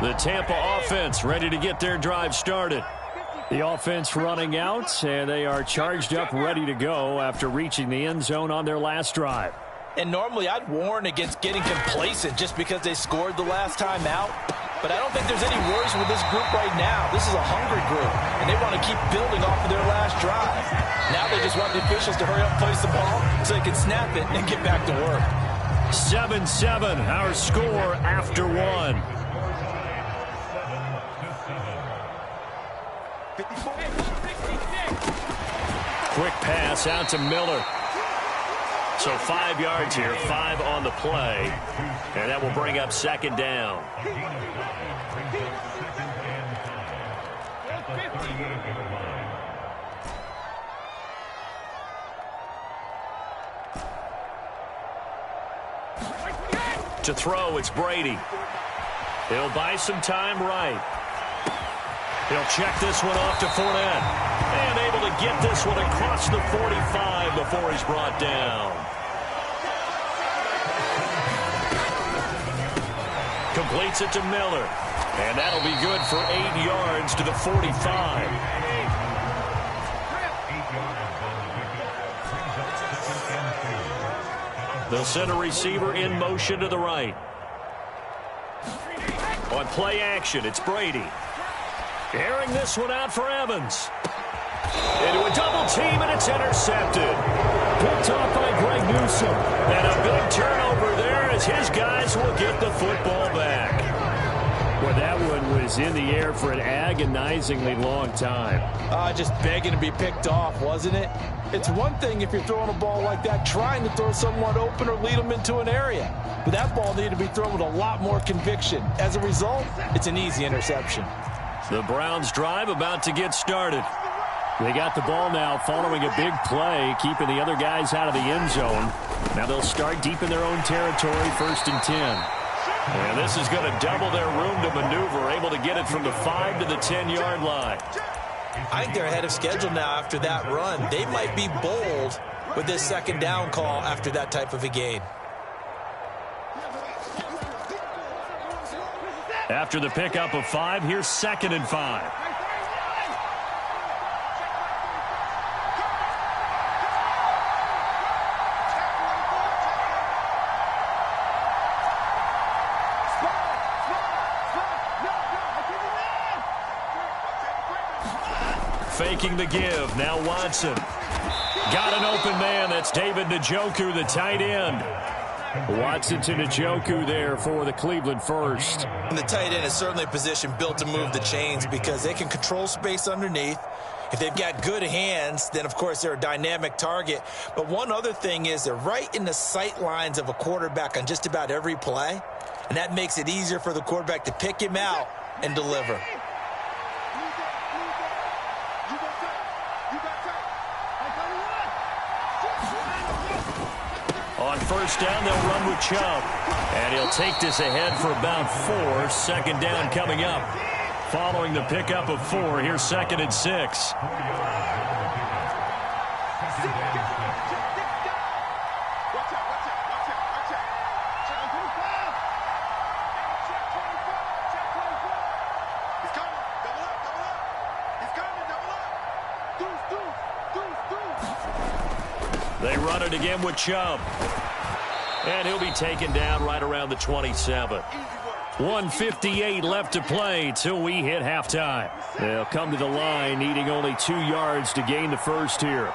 The Tampa offense ready to get their drive started. The offense running out, and they are charged up, ready to go after reaching the end zone on their last drive. And normally I'd warn against getting complacent just because they scored the last time out. But I don't think there's any worries with this group right now. This is a hungry group, and they want to keep building off of their last drive. Now they just want the officials to hurry up and place the ball so they can snap it and get back to work. 7-7, our score after one. Quick pass out to Miller. So 5 yards here, 5 on the play. And that will bring up second down. To throw, it's Brady. He'll buy some time right. He'll check this one off to Fournette. And able to get this one across the 45 before he's brought down. Completes it to Miller. And that'll be good for 8 yards to the 45. They'll send a receiver in motion to the right. On play action, it's Brady. Airing this one out for Evans. Into a double team, and it's intercepted. Picked off by Greg Newsome. And a big turnover there as his guys will get the football back. Well, that one was in the air for an agonizingly long time. Just begging to be picked off, wasn't it? It's one thing if you're throwing a ball like that, trying to throw someone open or lead them into an area. But that ball needed to be thrown with a lot more conviction. As a result, it's an easy interception. The Browns drive about to get started. They got the ball now following a big play, keeping the other guys out of the end zone. Now they'll start deep in their own territory, 1st and 10. And this is going to double their room to maneuver, able to get it from the 5 to the 10-yard line. I think they're ahead of schedule now after that run. They might be bold with this second down call after that type of a gain. After the pickup of 5, here's 2nd and 5. Faking the give. Now Watson. Got an open man. That's David Njoku, the tight end. Watson to Njoku there for the Cleveland first. And the tight end is certainly a position built to move the chains because they can control space underneath. If they've got good hands, then, of course, they're a dynamic target. But one other thing is they're right in the sight lines of a quarterback on just about every play. And that makes it easier for the quarterback to pick him out and deliver. On first down, they'll run with Chubb. And he'll take this ahead for about 4. Second down coming up. Following the pickup of 4, here's 2nd and 6. They run it again with Chubb. And he'll be taken down right around the 27. 1:58 left to play till we hit halftime. They'll come to the line needing only 2 yards to gain the first here.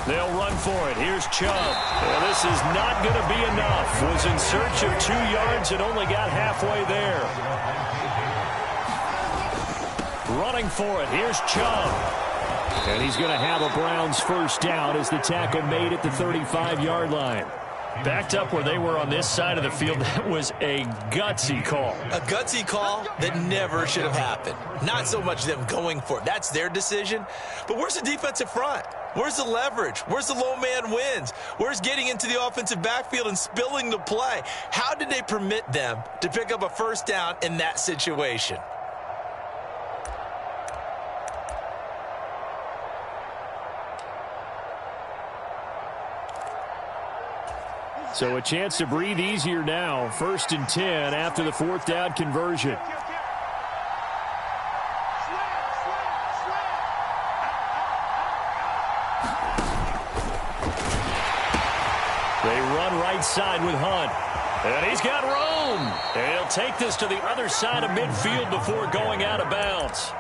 They'll run for it. Here's Chubb. And this is not going to be enough. Was in search of 2 yards and only got halfway there. Running for it. Here's Chubb. And he's going to have a Browns first down as the tackle made at the 35-yard line. Backed up where they were on this side of the field. That was a gutsy call. A gutsy call that never should have happened. Not so much them going for it. That's their decision. But where's the defensive front? Where's the leverage? Where's the low man wins? Where's getting into the offensive backfield and spilling the play? How did they permit them to pick up a first down in that situation? So a chance to breathe easier now. 1st and 10 after the 4th down conversion. They run right side with Hunt. And he's got room. And he'll take this to the other side of midfield before going out of bounds.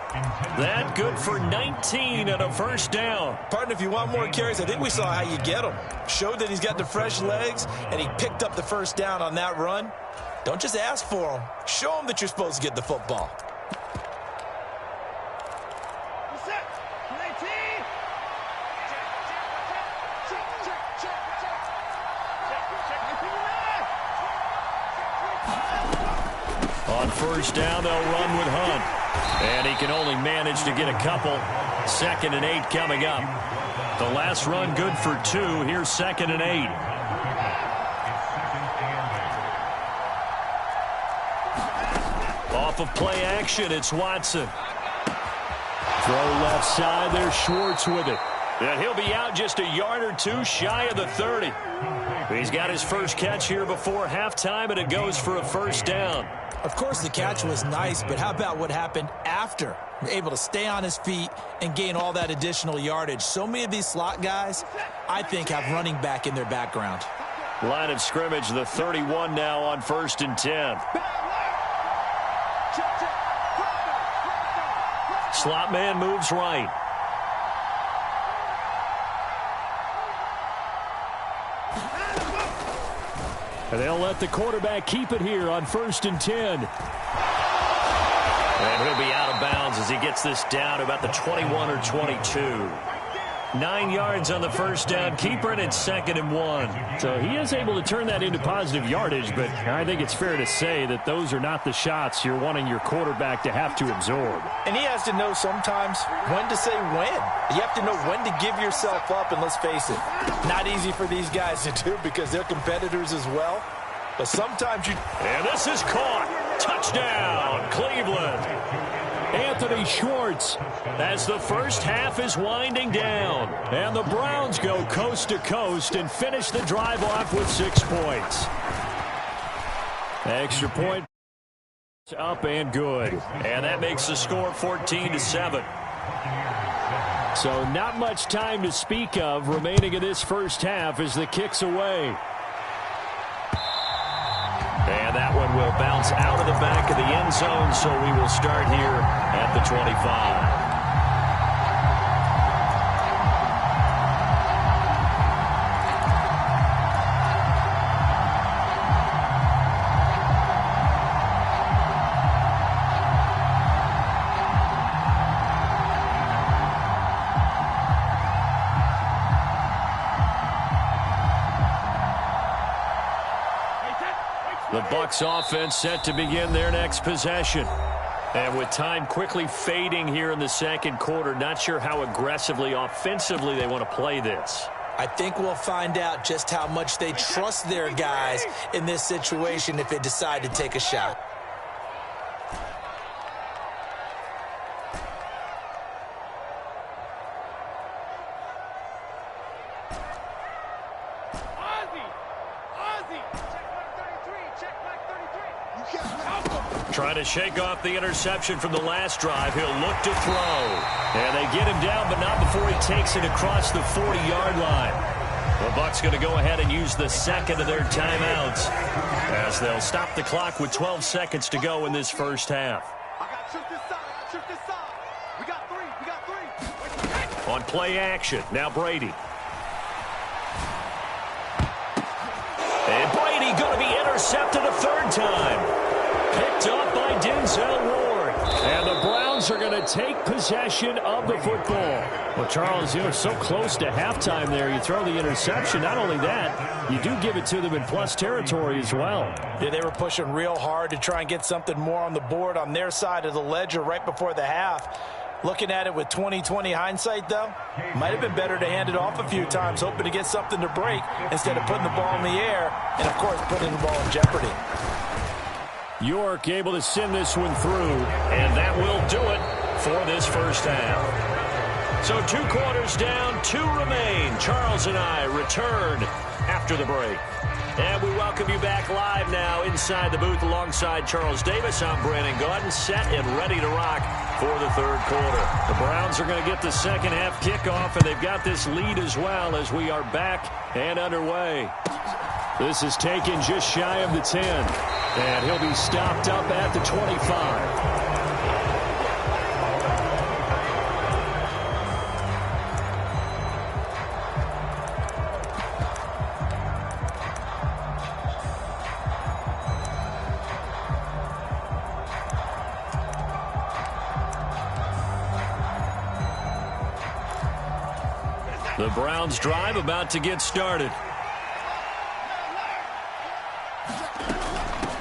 That good for 19 and a 1st down. Partner, if you want more carries, I think we saw how you get him. Showed that he's got the fresh legs, and he picked up the 1st down on that run. Don't just ask for him. Show him that you're supposed to get the football. On 1st down, they'll run with Hunt. And he can only manage to get a couple. 2nd and 8 coming up. The last run good for 2. Here's 2nd and 8. Off of play action, it's Watson. Throw left side, there's Schwartz with it. And he'll be out just a yard or 2 shy of the 30. He's got his first catch here before halftime, and it goes for a 1st down. Of course, the catch was nice, but how about what happened after? Able to stay on his feet and gain all that additional yardage. So many of these slot guys, I think, have running back in their background. Line of scrimmage, the 31 now on 1st and 10. Slot man moves right. And they'll let the quarterback keep it here on 1st and 10. And he'll be out of bounds as he gets this down to about the 21 or 22. 9 yards on the 1st down. Keeper, and it's 2nd and 1. So he is able to turn that into positive yardage, but I think it's fair to say that those are not the shots you're wanting your quarterback to have to absorb. And he has to know sometimes when to say when. You have to know when to give yourself up, and let's face it, not easy for these guys to do because they're competitors as well. But sometimes you... And this is caught. Touchdown, Cleveland. Anthony Schwartz. As the first half is winding down. And the Browns go coast to coast and finish the drive off with 6 points. Extra point. Up and good. And that makes the score 14-7. So not much time to speak of remaining in this first half as the kick's away. And that one will bounce out of the back of the end zone, so we will start here at the 25. The Bucs offense set to begin their next possession. And with time quickly fading here in the second quarter, not sure how aggressively, offensively they want to play this. I think we'll find out just how much they trust their guys in this situation if they decide to take a shot. Trying to shake off the interception from the last drive. He'll look to throw. And they get him down, but not before he takes it across the 40-yard line. The Bucs going to go ahead and use the second of their timeouts as they'll stop the clock with 12 seconds to go in this first half. On play action, now Brady. And Brady going to be intercepted a third time. Picked up by Denzel Ward. And the Browns are going to take possession of the football. Well, Charles, so close to halftime there. You throw the interception. Not only that, you do give it to them in plus territory as well. Yeah, they were pushing real hard to try and get something more on the board on their side of the ledger right before the half. Looking at it with 20/20 hindsight, though, might have been better to hand it off a few times, hoping to get something to break instead of putting the ball in the air and, of course, putting the ball in jeopardy. York able to send this one through. And that will do it for this first half. So 2 quarters down, 2 remain. Charles and I return after the break. And we welcome you back live now inside the booth alongside Charles Davis. I'm Brandon Gaudin, set and ready to rock for the third quarter. The Browns are going to get the second half kickoff, and they've got this lead as well as we are back and underway. This is taken just shy of the 10, and he'll be stopped up at the 25. The Browns drive about to get started.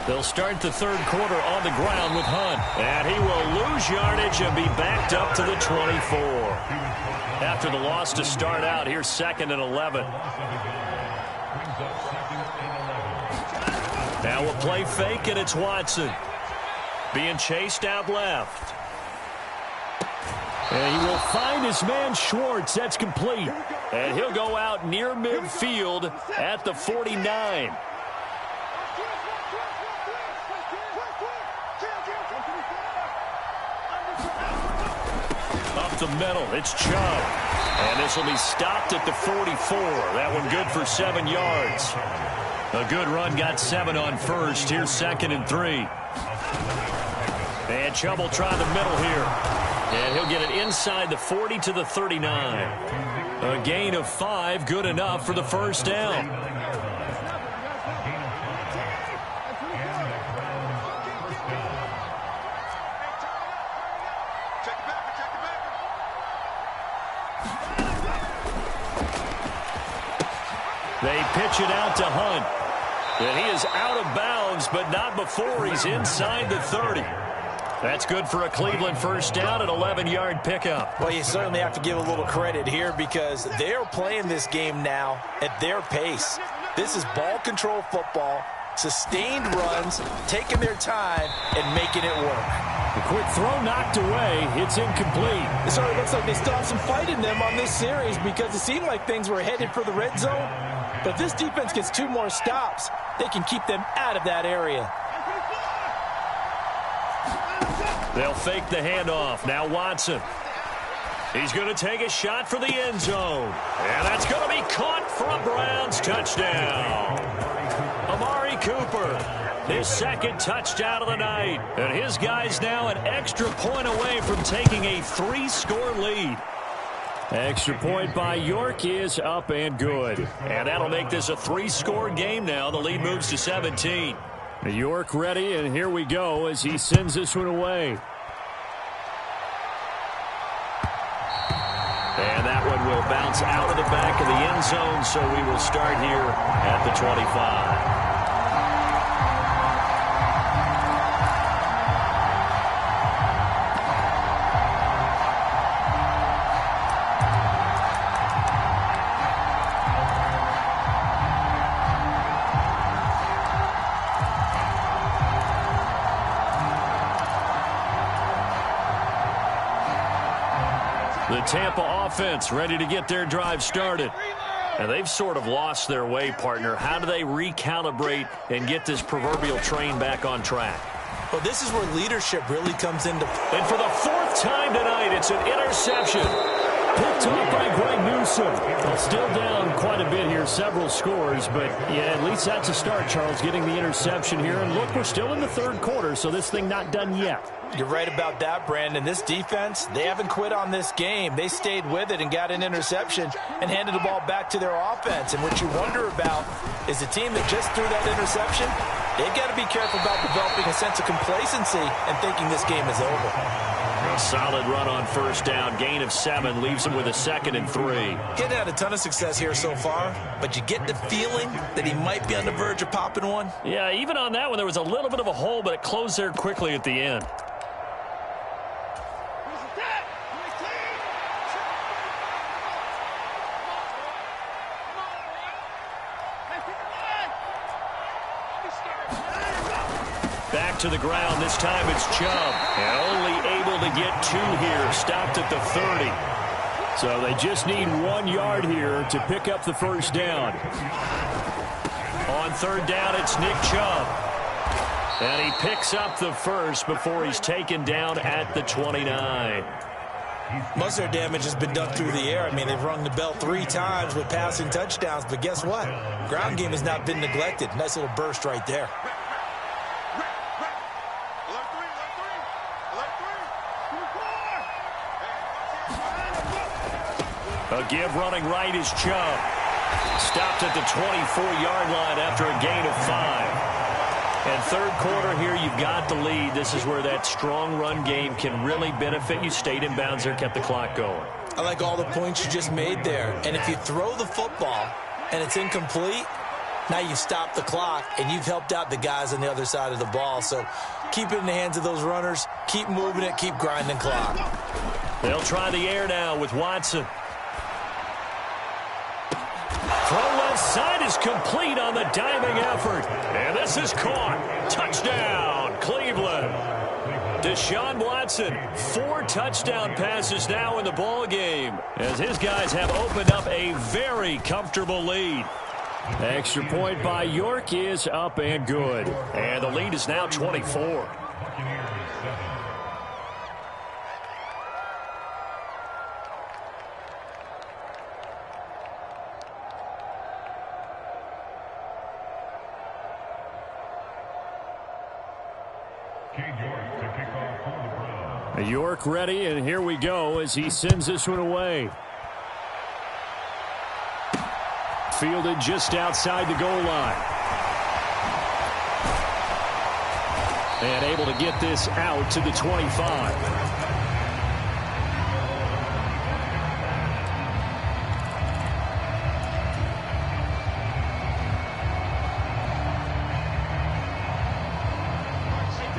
They'll start the third quarter on the ground with Hunt. And he will lose yardage and be backed up to the 24. After the loss to start out, here's 2nd and 11. Now a play fake, and it's Watson. Being chased out left. And he will find his man Schwartz. That's complete. And he'll go out near midfield at the 49. Up the middle, it's Chubb. And this will be stopped at the 44. That one good for 7 yards. A good run, got 7 on first. Here's 2nd and 3. And Chubb will try the middle here. And he'll get it inside the 40 to the 39. A gain of 5, good enough for the first down. They pitch it out to Hunt. And he is out of bounds, but not before he's inside the 30. That's good for a Cleveland first down, an 11-yard pickup. Well, you certainly have to give a little credit here because they're playing this game now at their pace. This is ball control football, sustained runs, taking their time, and making it work. The quick throw knocked away. It's incomplete. It certainly looks like they still have some fight in them on this series because it seemed like things were headed for the red zone. But if this defense gets 2 more stops, they can keep them out of that area. They'll fake the handoff. Now Watson. He's going to take a shot for the end zone. And that's going to be caught for a Browns touchdown. Amari Cooper, his 2nd touchdown of the night. And his guys now an extra point away from taking a 3-score lead. Extra point by York is up and good. And that'll make this a 3-score game now. The lead moves to 17. York ready, and here we go as he sends this one away. And that one will bounce out of the back of the end zone, so we will start here at the 25. The Tampa offense ready to get their drive started. And they've sort of lost their way, partner. How do they recalibrate and get this proverbial train back on track? Well, this is where leadership really comes into play. And for the 4th time tonight, it's an interception. Picked off by Greg Newsome. Well, still down quite a bit here, several scores, but yeah, at least that's a start, Charles, getting the interception here. And look, we're still in the third quarter, so this thing not done yet. You're right about that, Brandon. This defense, they haven't quit on this game. They stayed with it and got an interception and handed the ball back to their offense. And what you wonder about is the team that just threw that interception, they've got to be careful about developing a sense of complacency and thinking this game is over. A solid run on first down. Gain of 7 leaves him with a 2nd and 3. Getting had a ton of success here so far, but you get the feeling that he might be on the verge of popping one. Yeah, even on that one, there was a little bit of a hole, but it closed there quickly at the end. Back to the ground. This time it's Chubb. And only able to get 2 here. Stopped at the 30. So they just need 1 yard here to pick up the first down. On third down, it's Nick Chubb. And he picks up the first before he's taken down at the 29. Most of their damage has been done through the air. I mean, they've rung the bell 3 times with passing touchdowns, but guess what? Ground game has not been neglected. Nice little burst right there. A give running right is Chubb. Stopped at the 24-yard line after a gain of 5. And third quarter here, you've got the lead. This is where that strong run game can really benefit you. Stayed in bounds there, kept the clock going. I like all the points you just made there. And if you throw the football and it's incomplete, now you stop the clock and you've helped out the guys on the other side of the ball. So keep it in the hands of those runners. Keep moving it. Keep grinding clock. They'll try the air now with Watson. Throw left side is complete on the diving effort. And this is caught. Touchdown, Cleveland. Deshaun Watson, 4 touchdown passes now in the ball game as his guys have opened up a very comfortable lead. Extra point by York is up and good. And the lead is now 24. York ready, and here we go as he sends this one away. Fielded just outside the goal line. And able to get this out to the 25.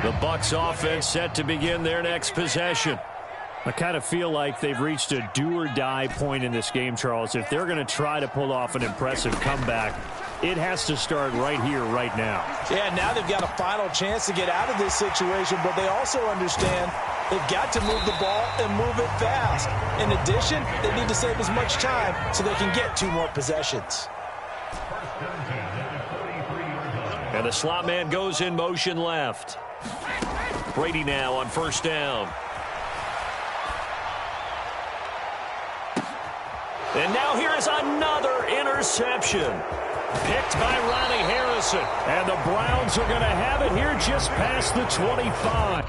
The Bucs offense set to begin their next possession. I kind of feel like they've reached a do-or-die point in this game, Charles. If they're going to try to pull off an impressive comeback, it has to start right here, right now. Yeah, now they've got a final chance to get out of this situation, but they also understand they've got to move the ball and move it fast. In addition, they need to save as much time so they can get 2 more possessions. And the slot man goes in motion left. Brady now on first down. And now here is another interception. Picked by Ronnie Harrison. And the Browns are going to have it here just past the 25.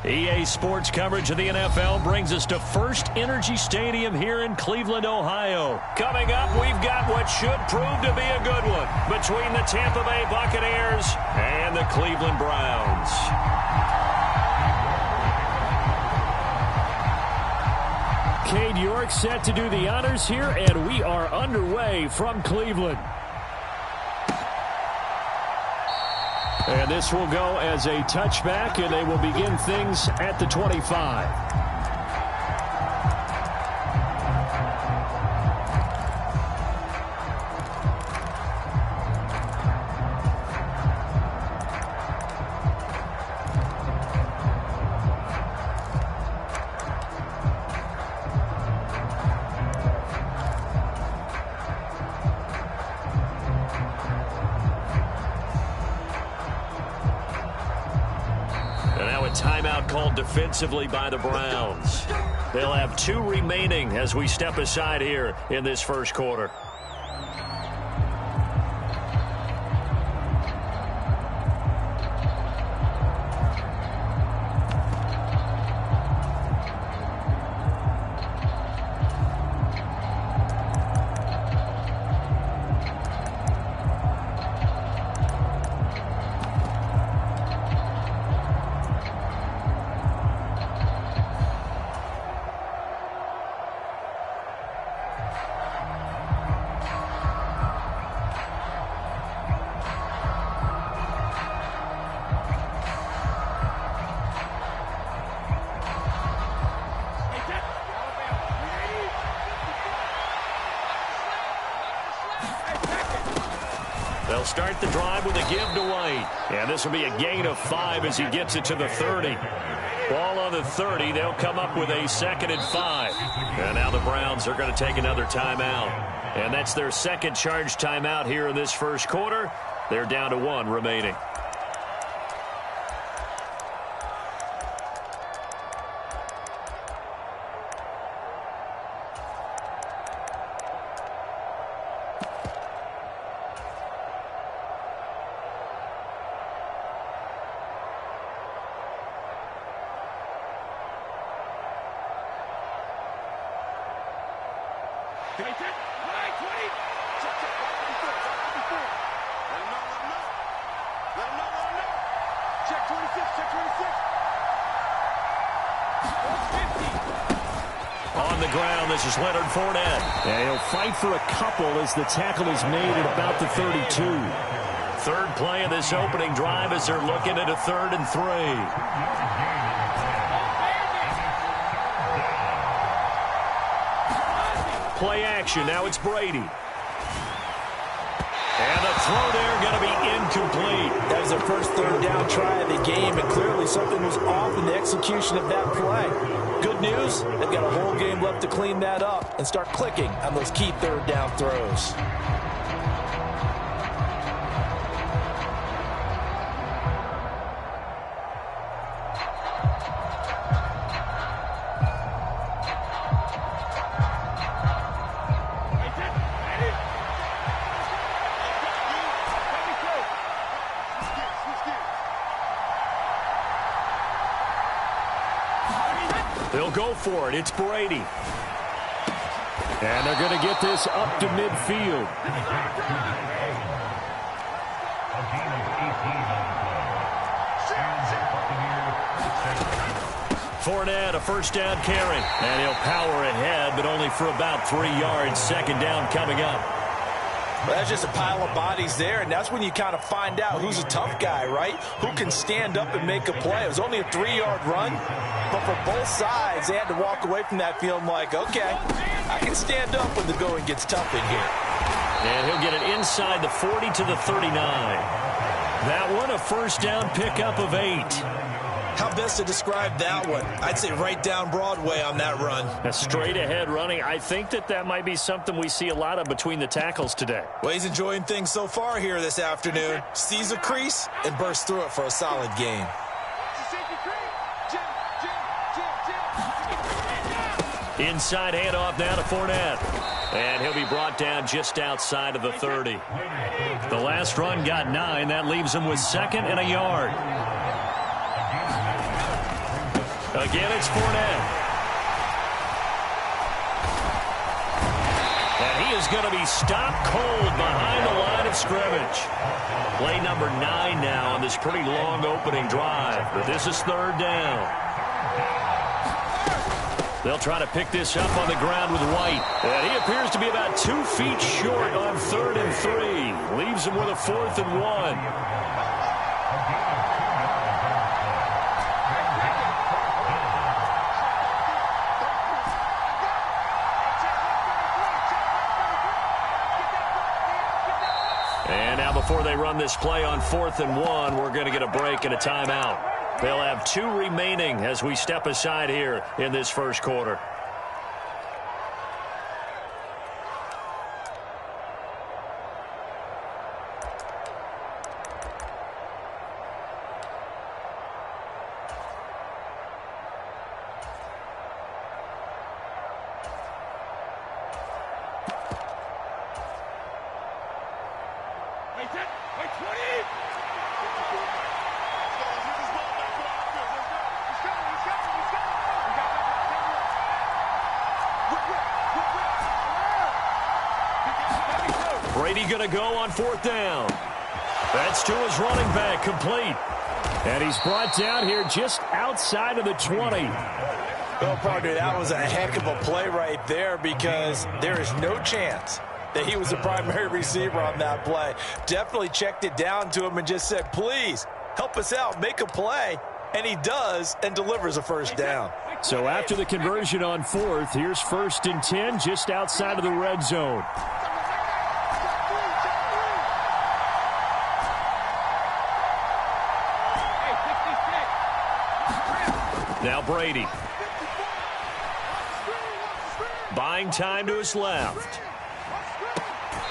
EA Sports coverage of the NFL brings us to First Energy Stadium here in Cleveland, Ohio. Coming up, we've got what should prove to be a good one between the Tampa Bay Buccaneers and the Cleveland Browns. Cade York set to do the honors here, and we are underway from Cleveland. And this will go as a touchback, and they will begin things at the 25. Timeout called defensively by the Browns. They'll have 2 remaining as we step aside here in this first quarter. They'll start the drive with a give to White. And this will be a gain of 5 as he gets it to the 30. Ball on the 30. They'll come up with a 2nd and 5. And now the Browns are going to take another timeout. And that's their second charge timeout here in this first quarter. They're down to 1 remaining. On the ground, this is Leonard Fournette. And he'll fight for a couple as the tackle is made at about the 32. Third play of this opening drive as they're looking at a 3rd and 3. Play action. Now it's Brady. And the throw there going to be incomplete. That was their first 3rd down try of the game, and clearly something was off in the execution of that play. Good news, they've got a whole game left to clean that up and start clicking on those key 3rd down throws. They'll go for it. It's Brady. And they're going to get this up to midfield. Fournette, a first down carry. And he'll power ahead, but only for about 3 yards. 2nd down coming up. Well, that's just a pile of bodies there, and that's when you kind of find out who's a tough guy, right? Who can stand up and make a play. It was only a 3-yard run, but for both sides, they had to walk away from that feeling like, okay, I can stand up when the going gets tough in here. And he'll get it inside the 40 to the 39. That one, a first down pickup of 8. How best to describe that one? I'd say right down Broadway on that run. A straight-ahead running. I think that might be something we see a lot of between the tackles today. Well, he's enjoying things so far here this afternoon. Sees a crease and bursts through it for a solid gain. Inside handoff now to Fournette. And he'll be brought down just outside of the 30. The last run got 9. That leaves him with 2nd and a yard. Again, it's Fournette. And he is going to be stopped cold behind the line of scrimmage. Play number 9 now on this pretty long opening drive. But this is 3rd down. They'll try to pick this up on the ground with White. And he appears to be about 2 feet short on 3rd and 3. Leaves him with a 4th and 1. And now before they run this play on 4th and 1, we're going to get a break and a timeout. They'll have 2 remaining as we step aside here in this first quarter. Brady going to go on 4th down. That's to his running back, complete. And he's brought down here just outside of the 20. Well, partner, that was a heck of a play right there because there is no chance that he was the primary receiver on that play. Definitely checked it down to him and just said, please, help us out, make a play. And he does and delivers a first down. So after the conversion on 4th, here's 1st and 10 just outside of the red zone. Now Brady. Buying time to his left.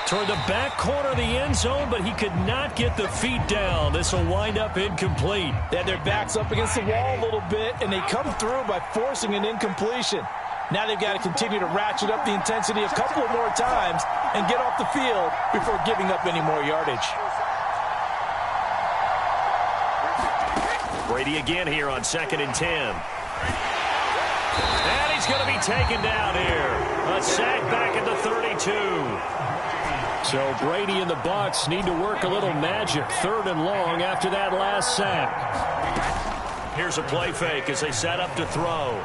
Toward the back corner of the end zone, but he could not get the feet down. This will wind up incomplete. They had their backs up against the wall a little bit, and they come through by forcing an incompletion. Now they've got to continue to ratchet up the intensity a couple of more times and get off the field before giving up any more yardage. Brady again here on 2nd and 10. And he's going to be taken down here. A sack back at the 32. So Brady and the Bucs need to work a little magic. 3rd and long after that last sack. Here's a play fake as they set up to throw.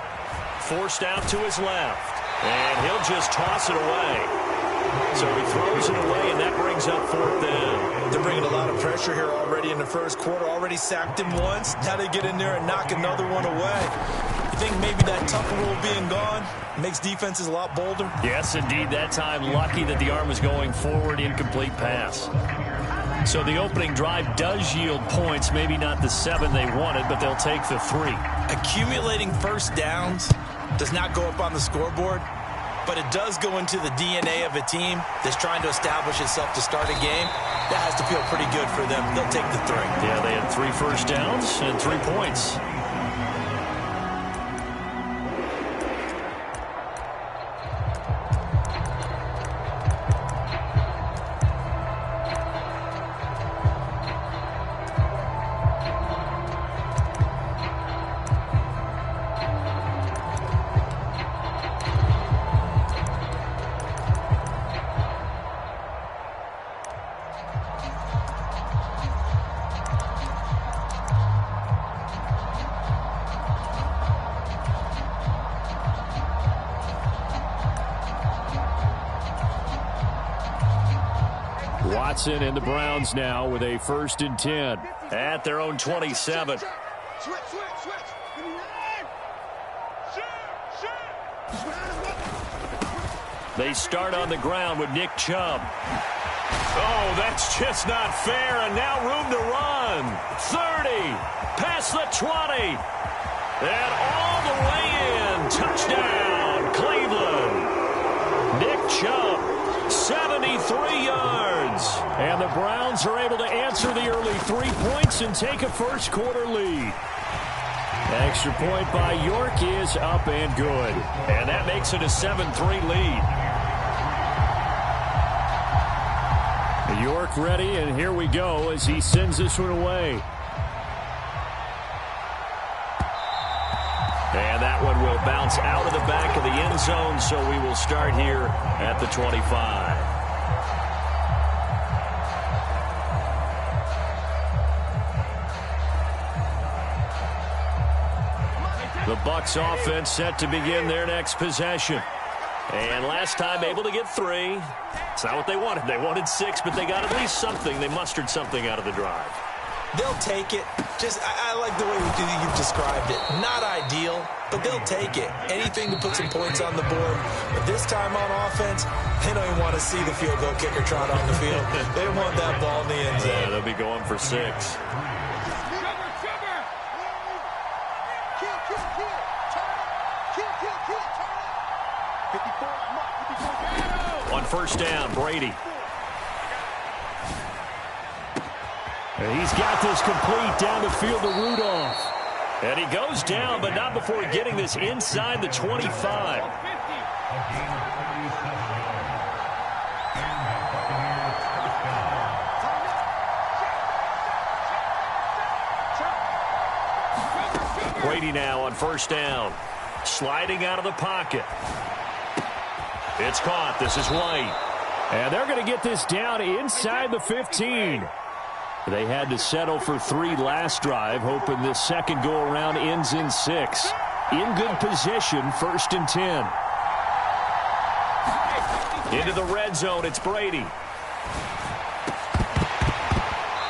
Forced out to his left. And he'll just toss it away. So he throws it away, and that brings up 4th down. They're bringing a lot of pressure here already in the first quarter. Already sacked him once. Now they get in there and knock another one away. You think maybe that tougher rule being gone makes defenses a lot bolder? Yes, indeed. That time, lucky that the arm was going forward, incomplete pass. So the opening drive does yield points. Maybe not the 7 they wanted, but they'll take the 3. Accumulating first downs does not go up on the scoreboard, but it does go into the DNA of a team that's trying to establish itself to start a game. That has to feel pretty good for them. They'll take the 3. Yeah, they had 3 first downs and 3 points. Watson and the Browns now with a 1st and 10. At their own 27. They start on the ground with Nick Chubb. Oh, that's just not fair, and now room to run. 30, past the 20, and all the way in. Touchdown, Cleveland. Nick Chubb, 73 yards. And the Browns are able to answer the early 3 points and take a first quarter lead. Extra point by York is up and good. And that makes it a 7-3 lead. York ready, and here we go as he sends this one away. bounce out of the back of the end zone, so we will start here at the 25. The Bucs offense set to begin their next possession. And last time able to get 3. It's not what they wanted. They wanted 6, but they got at least something. They mustered something out of the drive. They'll take it. I like the way you've described it. Not ideal, but they'll take it. Anything to put some points on the board. But this time on offense, they don't even want to see the field goal kicker trot on the field. They want that ball in the end zone. Yeah, they'll be going for 6. On first down, Brady. And he's got this complete down the field to Rudolph. And he goes down, but not before getting this inside the 25. Brady now on first down. Sliding out of the pocket. It's caught. This is White. And they're going to get this down inside the 15. They had to settle for 3 last drive, hoping this second go-around ends in 6. In good position, 1st and 10. Into the red zone, it's Brady.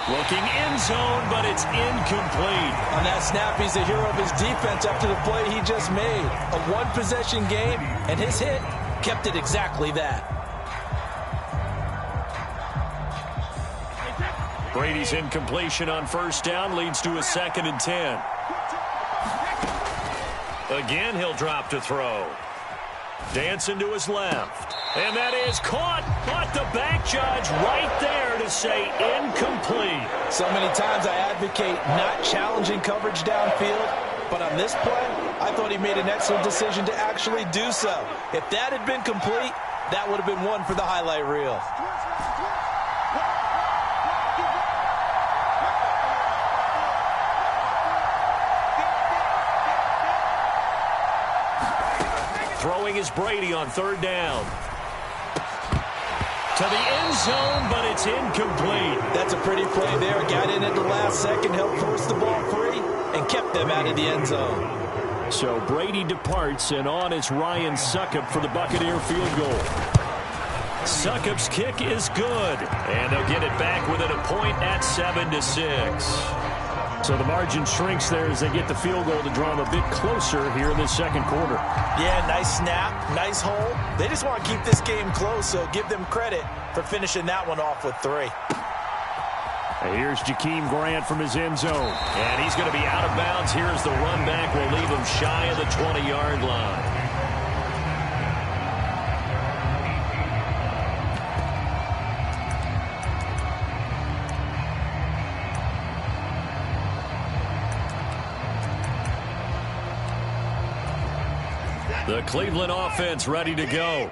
Looking end zone, but it's incomplete. On that snap, he's the hero of his defense after the play he just made. A one-possession game, and his hit kept it exactly that. Brady's incompletion on first down leads to a 2nd and 10. Again, he'll drop to throw. Dancing to his left. And that is caught. But the back judge right there to say incomplete. So many times I advocate not challenging coverage downfield. But on this play, I thought he made an excellent decision to actually do so. If that had been complete, that would have been one for the highlight reel. Throwing is Brady on third down. To the end zone, but it's incomplete. That's a pretty play there. Got in at the last second, helped force the ball free, and kept them out of the end zone. So Brady departs, and on is Ryan Succop for the Buccaneer field goal. Succop's kick is good, and they'll get it back within a point at 7-6. So the margin shrinks there as they get the field goal to draw them a bit closer here in the second quarter. Yeah, nice snap, nice hold. They just want to keep this game close, so give them credit for finishing that one off with 3. And here's Jakeem Grant from his end zone. And he's going to be out of bounds. Here's the run back. Will leave him shy of the 20-yard line. The Cleveland offense ready to go.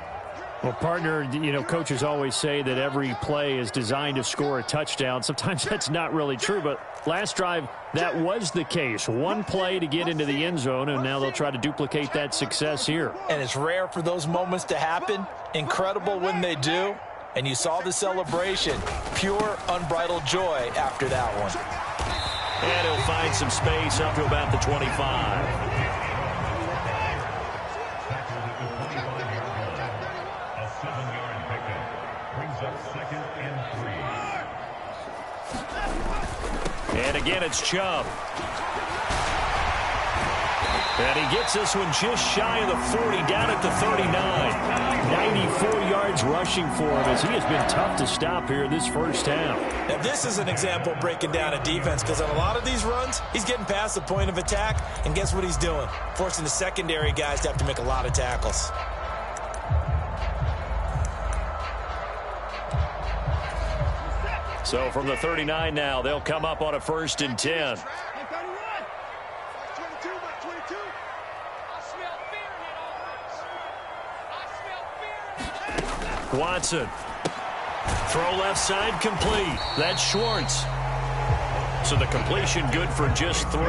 Well, partner, coaches always say that every play is designed to score a touchdown. Sometimes that's not really true, but last drive, that was the case. One play to get into the end zone, and now they'll try to duplicate that success here. And it's rare for those moments to happen. Incredible when they do. And you saw the celebration. Pure, unbridled joy after that one. And he'll find some space up to about the 25. And again, it's Chubb. And he gets this one just shy of the 40, down at the 39. 94 yards rushing for him as he has been tough to stop here this first half. Now, this is an example of breaking down a defense, because on a lot of these runs, he's getting past the point of attack, and guess what he's doing? Forcing the secondary guys to have to make a lot of tackles. So from the 39 now, they'll come up on a 1st and 10. Watson. Throw left side complete. That's Schwartz. So the completion good for just 3.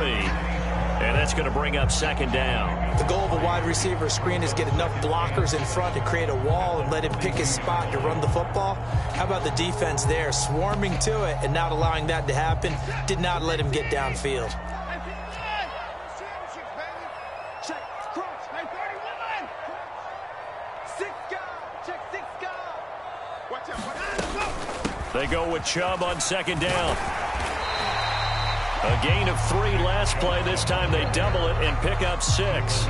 And that's going to bring up second down. The goal of a wide receiver screen is get enough blockers in front to create a wall and let him pick his spot to run the football. How about the defense there, swarming to it and not allowing that to happen? Did not let him get downfield. They go with Chubb on second down. A gain of 3 last play. This time they double it and pick up 6.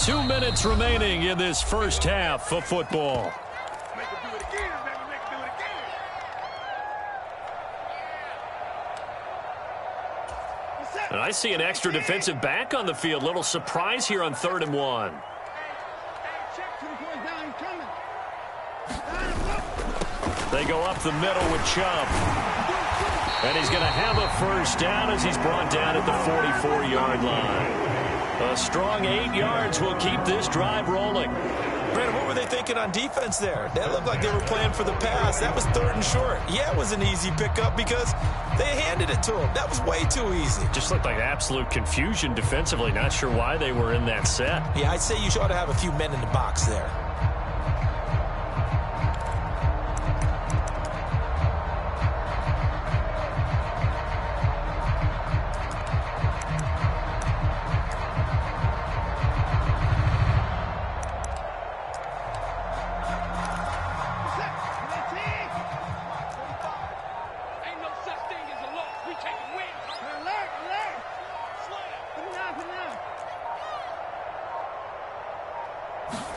Two minutes remaining in this first half of football. And I see an extra defensive back on the field. Little surprise here on 3rd and 1. They go up the middle with Chubb. And he's going to have a first down as he's brought down at the 44-yard line. A strong 8 yards will keep this drive rolling. Brandon, what were they thinking on defense there? That looked like they were playing for the pass. That was 3rd and short. Yeah, it was an easy pickup because they handed it to him. That was way too easy. Just looked like absolute confusion defensively. Not sure why they were in that set. Yeah, I'd say you ought to have a few men in the box there.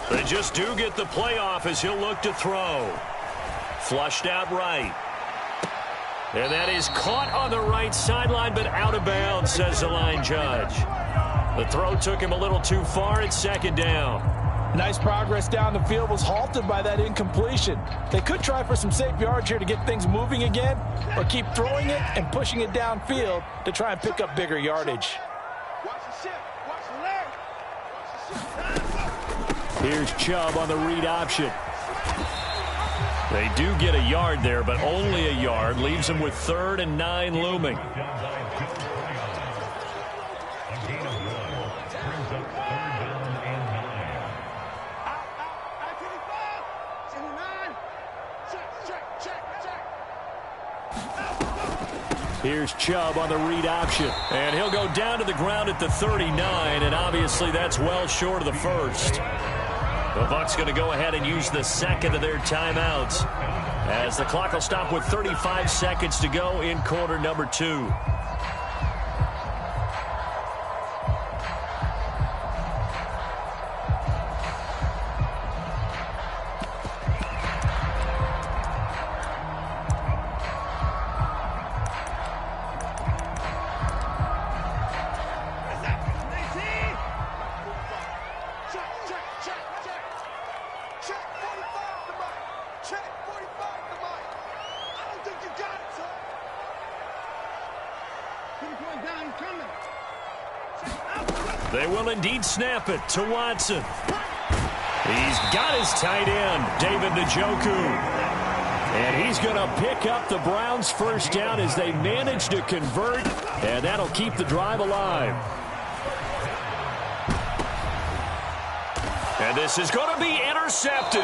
They just do get the playoff as he'll look to throw. Flushed out right. And that is caught on the right sideline, but out of bounds, says the line judge. The throw took him a little too far at second down. Nice progress down the field, was halted by that incompletion. They could try for some safe yards here to get things moving again, or keep throwing it and pushing it downfield to try and pick up bigger yardage. Here's Chubb on the read option. They do get a yard there, but only a yard. Leaves them with 3rd and 9 looming. Here's Chubb on the read option. And he'll go down to the ground at the 39, and obviously that's well short of the first. The Bucs going to go ahead and use the second of their timeouts as the clock will stop with 35 seconds to go in quarter number 2. They will indeed snap it to Watson. He's got his tight end, David Njoku. And he's going to pick up the Browns' first down as they manage to convert, and that'll keep the drive alive. And this is going to be intercepted.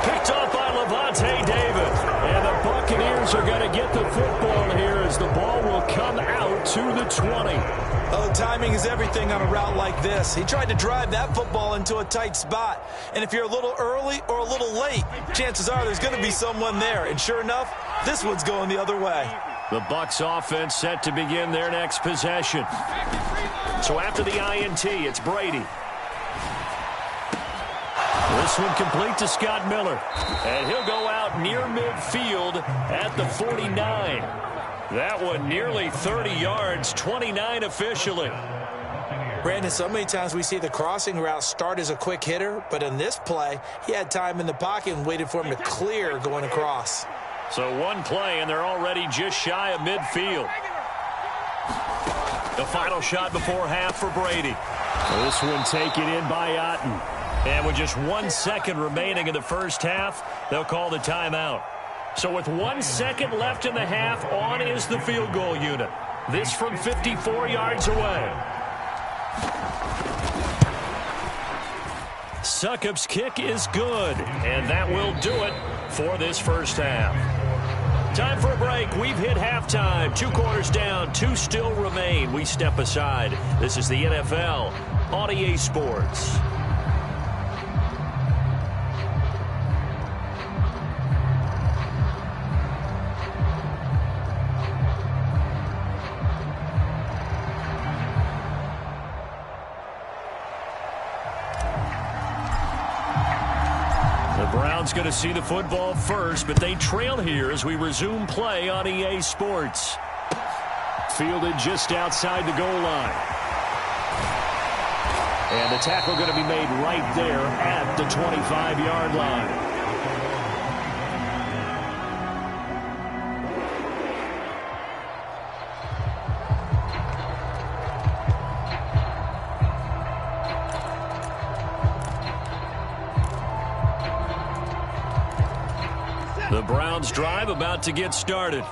Picked off by Lavonte David. And the Buccaneers are going to get the football here as the ball will come out to the 20. Oh, timing is everything on a route like this. He tried to drive that football into a tight spot. And if you're a little early or a little late, chances are there's going to be someone there. And sure enough, this one's going the other way. The Bucs offense set to begin their next possession. So after the INT, it's Brady. This one complete to Scott Miller. And he'll go out near midfield at the 49. That one nearly 30 yards, 29 officially. Brandon, so many times we see the crossing route start as a quick hitter, but in this play, he had time in the pocket and waited for him to clear going across. So one play, and they're already just shy of midfield. The final shot before half for Brady. This one taken in by Otten. And with just 1 second remaining in the first half, they'll call the timeout. So with 1 second left in the half, on is the field goal unit. This from 54 yards away. Succop's kick is good, and that will do it for this first half. Time for a break. We've hit halftime. 2 quarters down, 2 still remain. We step aside. This is the NFL on EA Sports. Browns going to see the football first, but they trail here as we resume play on EA Sports. Fielded just outside the goal line. And the tackle going to be made right there at the 25-yard line. The Browns drive about to get started.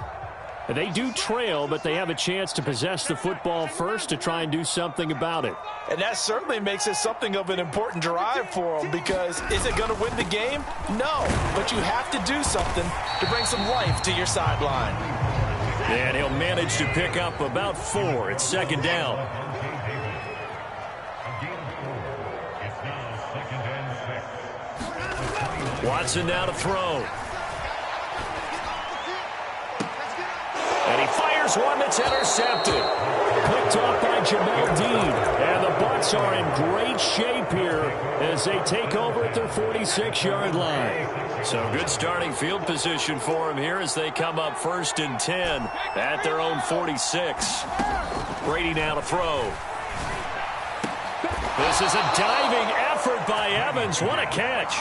They do trail, but they have a chance to possess the football first to try and do something about it. And that certainly makes it something of an important drive for them, because is it going to win the game? No, but you have to do something to bring some life to your sideline. And he'll manage to pick up about 4. It's second down. Watson now to throw. And he fires one that's intercepted. Picked off by Jamel Dean. And the Bucs are in great shape here as they take over at their 46-yard line. So good starting field position for him here as they come up 1st and 10 at their own 46. Brady now to throw. This is a diving effort by Evans. What a catch.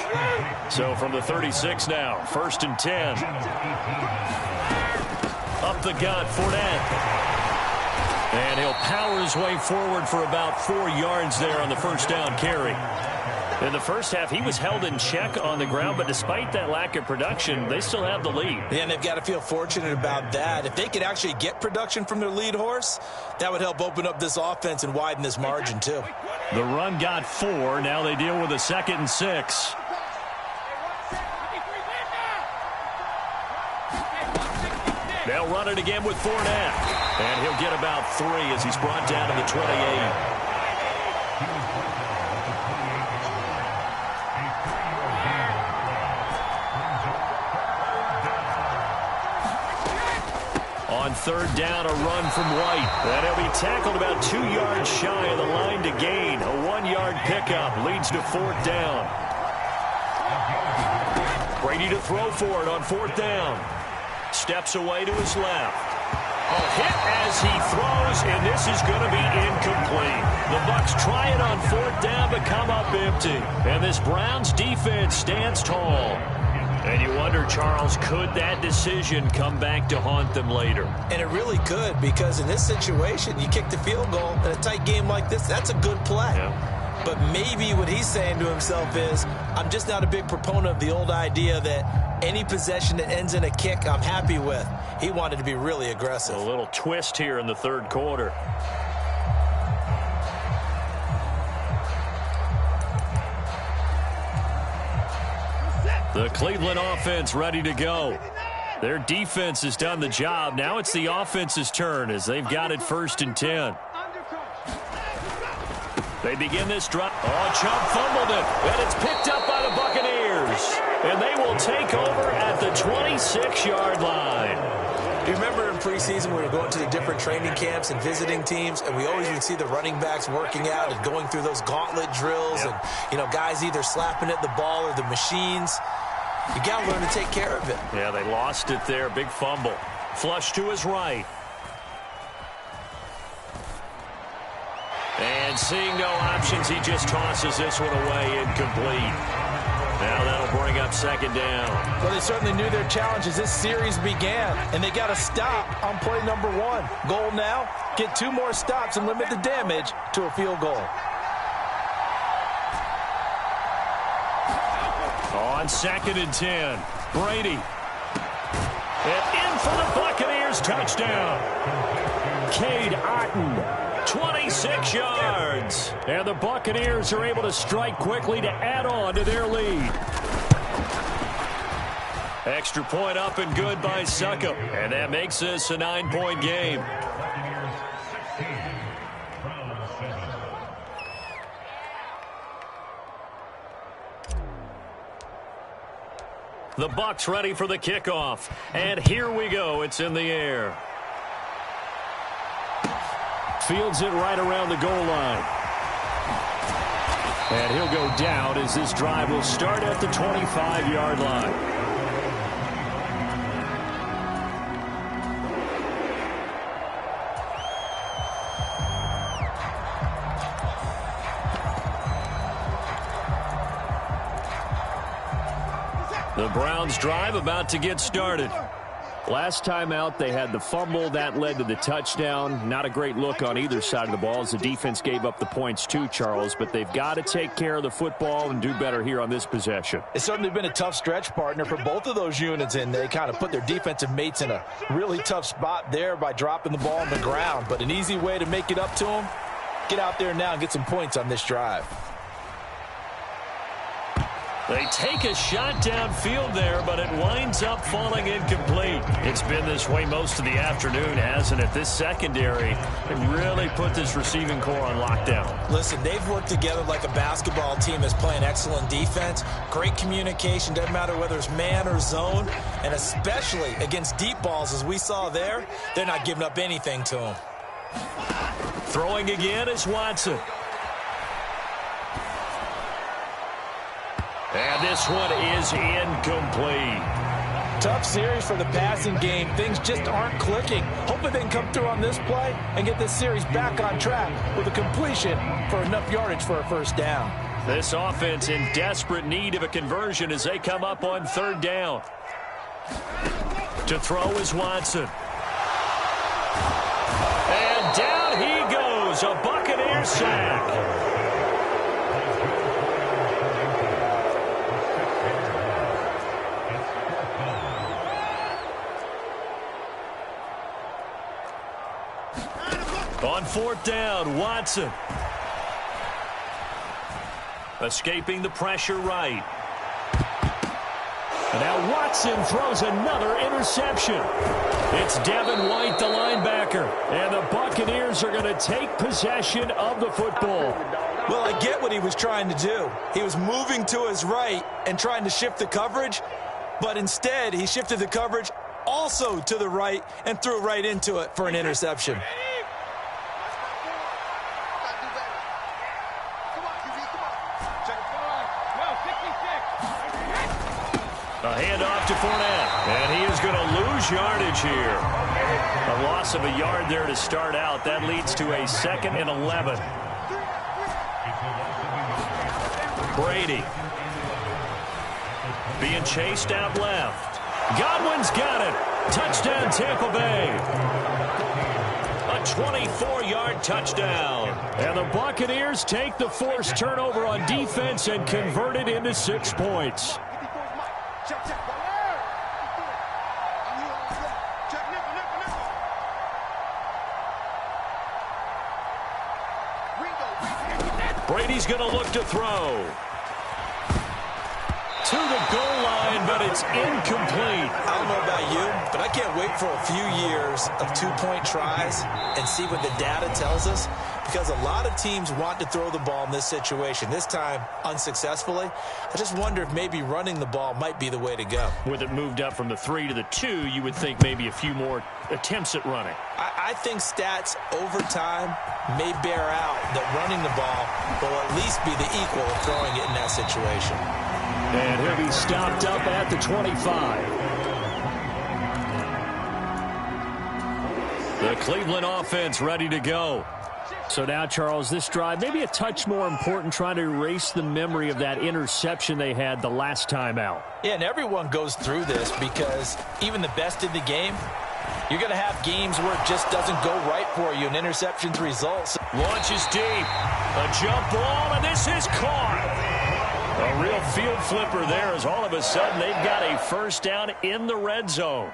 So from the 36 now, 1st and 10. Up the gut, Fournette. And he'll power his way forward for about 4 yards there on the first down carry. In the first half, he was held in check on the ground, but despite that lack of production, they still have the lead. Yeah, and they've got to feel fortunate about that. If they could actually get production from their lead horse, that would help open up this offense and widen this margin too. The run got 4. Now they deal with a 2nd and 6. They'll run it again with Fournette. And he'll get about 3 as he's brought down to the 28. On 3rd down, a run from White. And he'll be tackled about 2 yards shy of the line to gain. A 1-yard pickup leads to 4th down. Brady to throw for it on 4th down. Steps away to his left. A hit as he throws, and this is going to be incomplete. The Bucs try it on 4th down, but come up empty. And this Browns defense stands tall. And you wonder, Charles, could that decision come back to haunt them later? And it really could, because in this situation, you kick the field goal in a tight game like this, that's a good play. Yeah. But maybe what he's saying to himself is, I'm just not a big proponent of the old idea that any possession that ends in a kick I'm happy with. He wanted to be really aggressive. A little twist here in the 3rd quarter. The Cleveland offense ready to go. Their defense has done the job. Now it's the offense's turn as they've got it 1st and 10. They begin this drive. Oh, Chubb fumbled it, and it's picked up by the Buccaneers. And they will take over at the 26-yard line. Do you remember in preseason we were going to the different training camps and visiting teams, and we always would see the running backs working out and going through those gauntlet drills, and, you know, guys either slapping at the ball or the machines. You got to learn to take care of it. Yeah, they lost it there. Big fumble. Flush to his right. And seeing no options, he just tosses this one away incomplete. Now that'll bring up second down. Well, they certainly knew their challenge as this series began, and they got to stop on play number 1. Goal now, get 2 more stops and limit the damage to a field goal. On 2nd and 10, Brady. And in for the Buccaneers, touchdown. Cade Otton, 26 yards. And the Buccaneers are able to strike quickly to add on to their lead. Extra point up and good by Succop. And that makes this a 9-point game. The Bucs ready for the kickoff. And here we go. It's in the air. Fields it right around the goal line. And he'll go down as this drive will start at the 25-yard line. The Browns drive about to get started. Last time out, they had the fumble. That led to the touchdown. Not a great look on either side of the ball as the defense gave up the points too, Charles. But they've got to take care of the football and do better here on this possession. It's certainly been a tough stretch, partner, for both of those units, and they kind of put their defensive mates in a really tough spot there by dropping the ball on the ground. But an easy way to make it up to them, get out there now and get some points on this drive. They take a shot downfield there, but it winds up falling incomplete. It's been this way most of the afternoon, hasn't it? This secondary can really put this receiving core on lockdown. Listen, they've worked together like a basketball team that's playing excellent defense. Great communication, doesn't matter whether it's man or zone, and especially against deep balls, as we saw there, they're not giving up anything to them. Throwing again is Watson. And this one is incomplete. Tough series for the passing game. Things just aren't clicking. Hopefully they can come through on this play and get this series back on track with a completion for enough yardage for a first down. This offense in desperate need of a conversion as they come up on 3rd down. To throw is Watson. And down he goes. A Buccaneer sack. On 4th down, Watson. Escaping the pressure right. And now Watson throws another interception. It's Devin White, the linebacker. And the Buccaneers are going to take possession of the football. Well, I get what he was trying to do. He was moving to his right and trying to shift the coverage, but instead he shifted the coverage also to the right and threw right into it for an interception. A handoff to Fournette, and he is going to lose yardage here. A loss of a yard there to start out. That leads to a 2nd and 11. Brady being chased out left. Godwin's got it. Touchdown, Tampa Bay. A 24-yard touchdown. And the Buccaneers take the forced turnover on defense and convert it into 6 points. Brady's going to look to throw. To the goal line, but it's incomplete. I don't know about you, but I can't wait for a few years of 2-point tries and see what the data tells us, because a lot of teams want to throw the ball in this situation. This time, unsuccessfully. I just wonder if maybe running the ball might be the way to go. With it moved up from the 3 to the 2, you would think maybe a few more attempts at running. I think stats over time may bear out that running the ball will at least be the equal of throwing it in that situation. And he'll be stopped up at the 25. The Cleveland offense ready to go. So now, Charles, this drive maybe a touch more important, trying to erase the memory of that interception they had the last time out. Yeah, and everyone goes through this because even the best in the game, you're going to have games where it just doesn't go right for you, and interceptions results. Launches deep. A jump ball, and this is caught. A real field flipper there as all of a sudden they've got a first down in the red zone.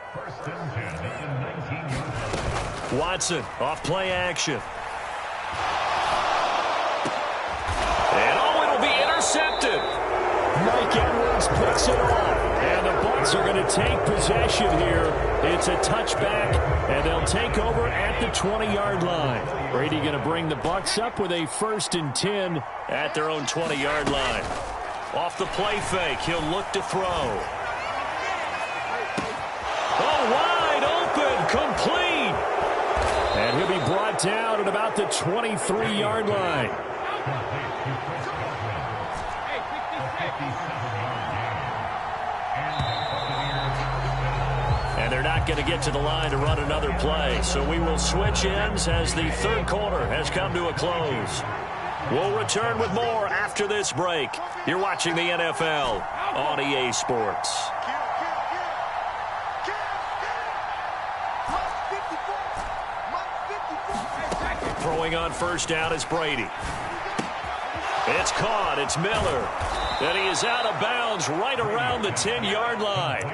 Watson off play action. And it'll be intercepted. Mike Edwards picks it off. And the Bucs are going to take possession here. It's a touchback, and they'll take over at the 20-yard line. Brady going to bring the Bucs up with a 1st and 10 at their own 20-yard line. Off the play fake, he'll look to throw. Oh, wide open, complete. And he'll be brought down at about the 23-yard line. And they're not going to get to the line to run another play. So we will switch ends as the third quarter has come to a close. We'll return with more after this break. You're watching the NFL on EA Sports. Throwing on first down is Brady. It's caught. It's Miller. And he is out of bounds right around the 10-yard line.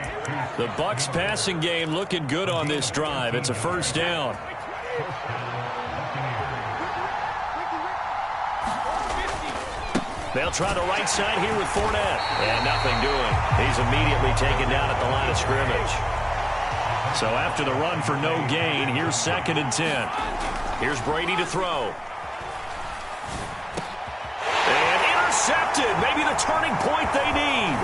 The Bucs passing game looking good on this drive. It's a first down. They'll try the right side here with Fournette. And nothing doing. He's immediately taken down at the line of scrimmage. So after the run for no gain, here's 2nd and 10. Here's Brady to throw. And intercepted. Maybe the turning point they need.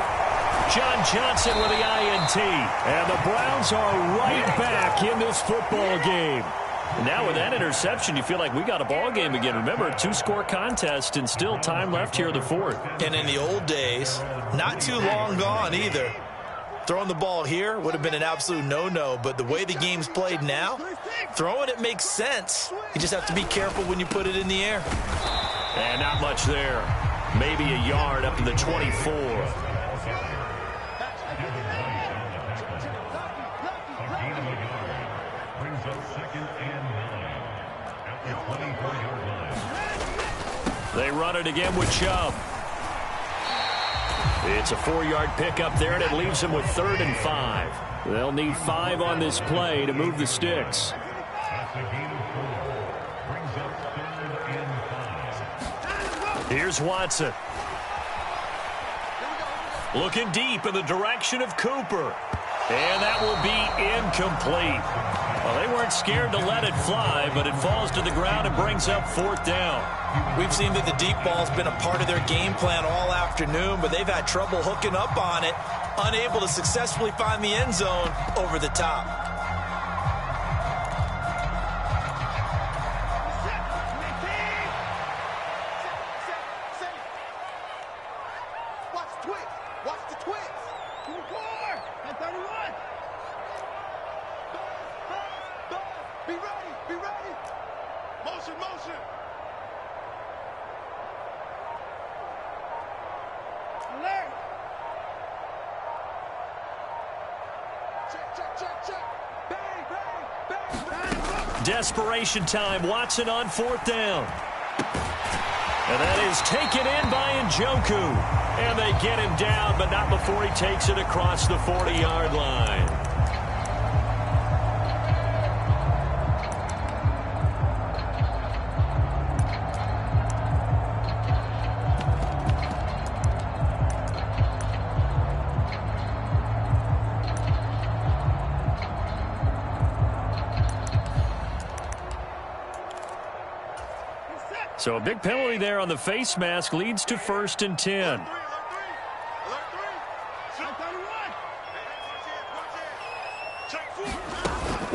John Johnson with the INT. And the Browns are right back in this football game. Now with that interception, you feel like we got a ball game again. Remember, 2-score contest and still time left here in the 4th. And in the old days, not too long gone either. Throwing the ball here would have been an absolute no-no, but the way the game's played now, throwing it makes sense. You just have to be careful when you put it in the air. And not much there. Maybe a yard up to the 24. They run it again with Chubb. It's a 4-yard pickup there, and it leaves them with 3rd and 5. They'll need 5 on this play to move the sticks. Here's Watson. Looking deep in the direction of Cooper. And that will be incomplete. Well, they weren't scared to let it fly, but it falls to the ground and brings up 4th down. We've seen that the deep ball's been a part of their game plan all afternoon, but they've had trouble hooking up on it, unable to successfully find the end zone over the top. Desperation time. Watson on 4th down. And that is taken in by Njoku. And they get him down, but not before he takes it across the 40-yard line. So a big penalty there on the face mask leads to 1st and 10.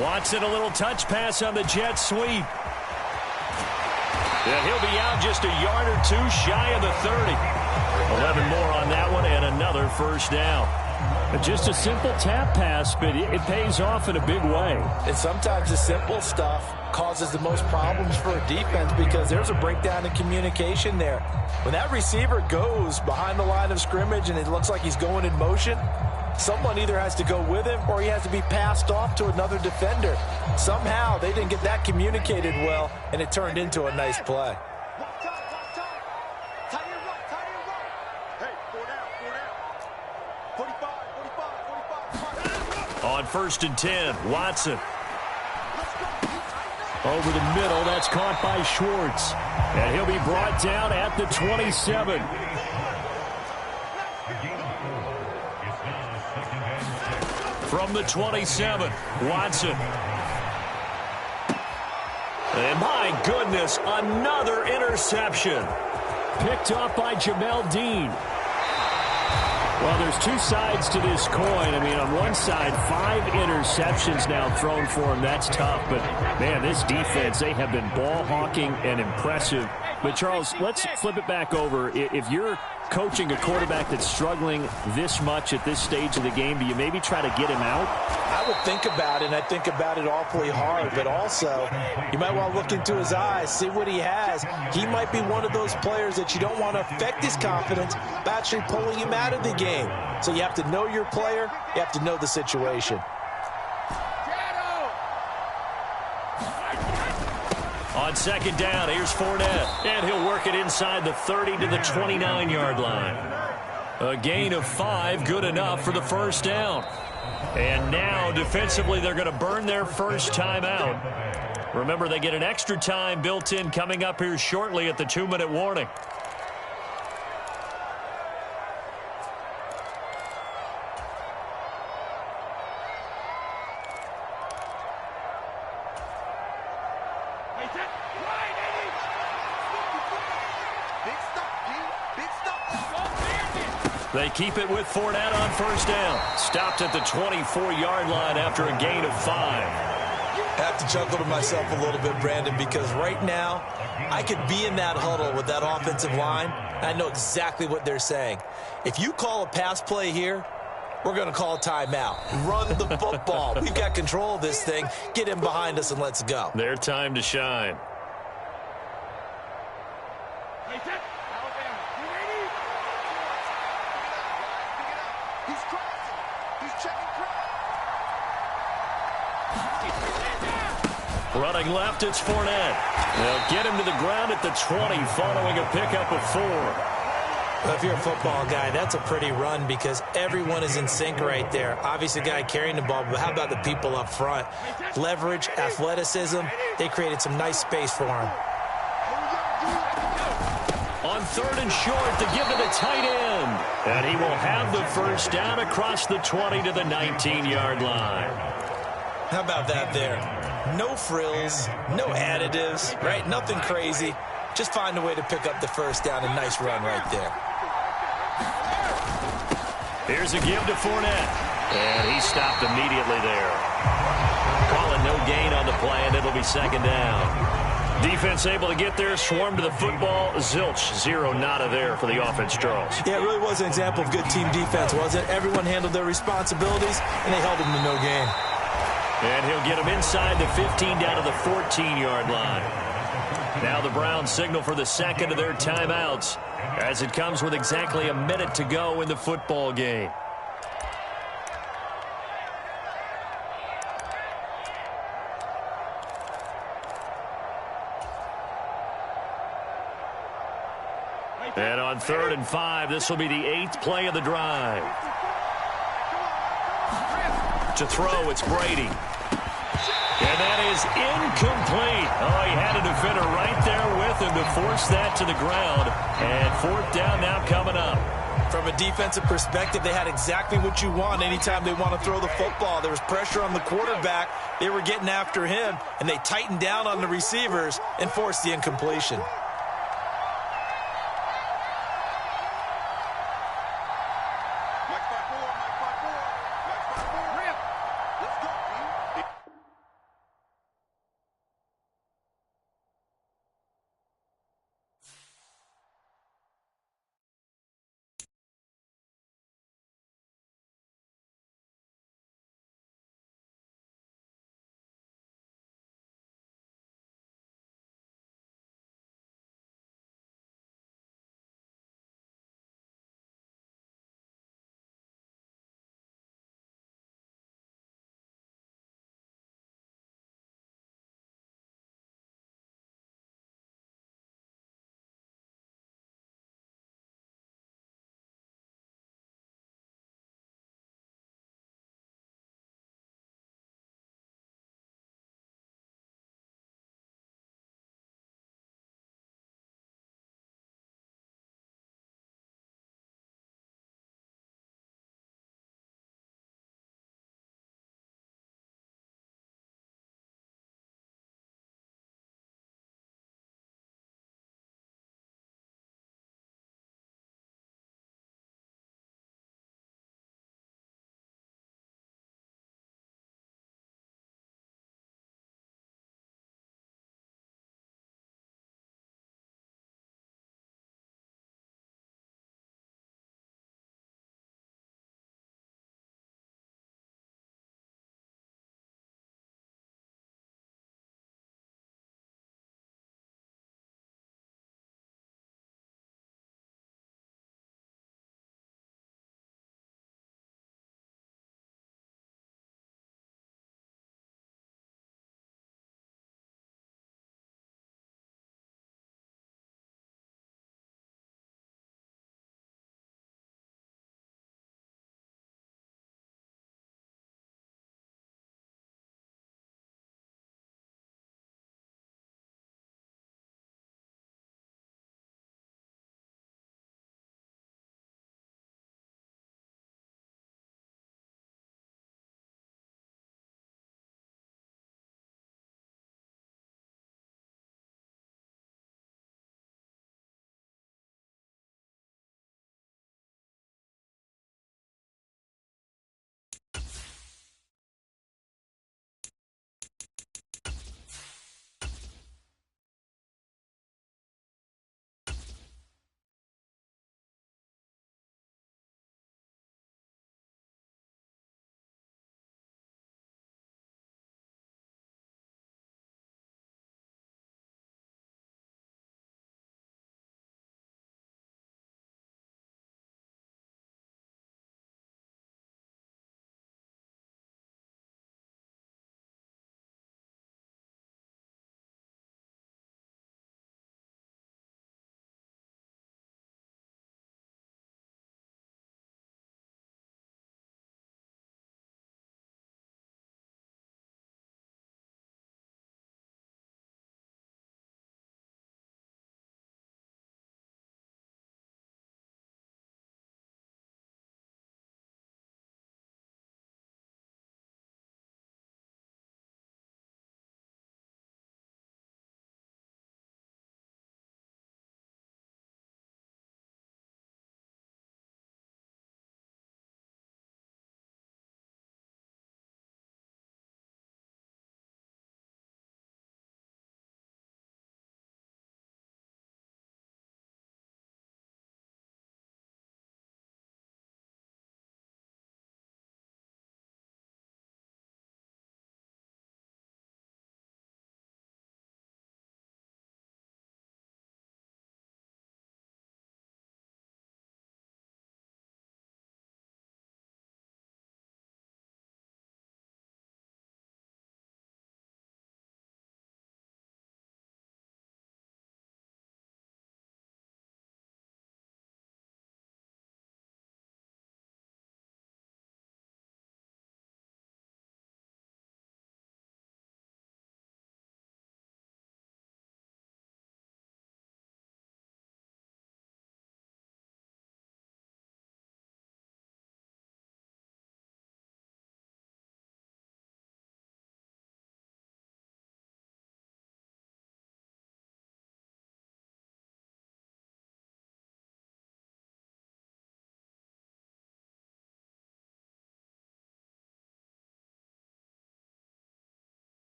Watson, a little touch pass on the jet sweep. And he'll be out just a yard or two shy of the 30. 11 more on that one and another first down. Just a simple tap pass, but it pays off in a big way. And sometimes the simple stuff causes the most problems for a defense because there's a breakdown in communication there. When that receiver goes behind the line of scrimmage and it looks like he's going in motion, someone either has to go with him or he has to be passed off to another defender. Somehow they didn't get that communicated well, and it turned into a nice play. On 1st and 10, Watson. Over the middle, that's caught by Schwartz. And he'll be brought down at the 27. From the 27, Watson. And my goodness, another interception. Picked up by Jamel Dean. Well, there's two sides to this coin. I mean, on one side, 5 interceptions now thrown for him. That's tough. But, man, this defense, they have been ball hawking and impressive. But, Charles, let's flip it back over. If you're coaching a quarterback that's struggling this much at this stage of the game, do you maybe try to get him out? I would think about it, and I think about it awfully hard. But also, you might want to look into his eyes, see what he has. He might be one of those players that you don't want to affect his confidence by actually pulling him out of the game. So you have to know your player. You have to know the situation. On 2nd down, here's Fournette. And he'll work it inside the 30 to the 29-yard line. A gain of 5, good enough for the first down. And now, defensively, they're going to burn their first timeout. Remember, they get an extra time built in coming up here shortly at the 2-minute warning. They keep it with Fournette on first down. Stopped at the 24-yard line after a gain of 5. I have to chuckle to myself a little bit, Brandon, because right now I could be in that huddle with that offensive line. I know exactly what they're saying. If you call a pass play here, we're going to call a timeout. Run the football. We've got control of this thing. Get him behind us and let's go. Their time to shine. Running left, it's Fournette. They'll get him to the ground at the 20 following a pickup of 4. Well, if you're a football guy, that's a pretty run because everyone is in sync right there. Obviously, the guy carrying the ball, but how about the people up front? Leverage, athleticism, they created some nice space for him. On 3rd and short, to give to the tight end. And he will have the first down across the 20 to the 19-yard line. How about that there? No frills, no additives, right? Nothing crazy. Just find a way to pick up the first down. A nice run right there. Here's a give to Fournette. And he stopped immediately there. Calling no gain on the play, and it'll be 2nd down. Defense able to get there, swarm to the football. Zilch, 0 nada there for the offense, Charles. Yeah, it really was an example of good team defense, wasn't it? Everyone handled their responsibilities, and they held them to no gain. And he'll get him inside the 15 down to the 14-yard line. Now the Browns signal for the second of their timeouts as it comes with exactly a minute to go in the football game. And on 3rd and 5, this will be the 8th play of the drive. To throw, it's Brady. And that is incomplete. Oh, he had a defender right there with him to force that to the ground. And 4th down now coming up. From a defensive perspective, they had exactly what you want anytime they want to throw the football. There was pressure on the quarterback. They were getting after him, and they tightened down on the receivers and forced the incompletion.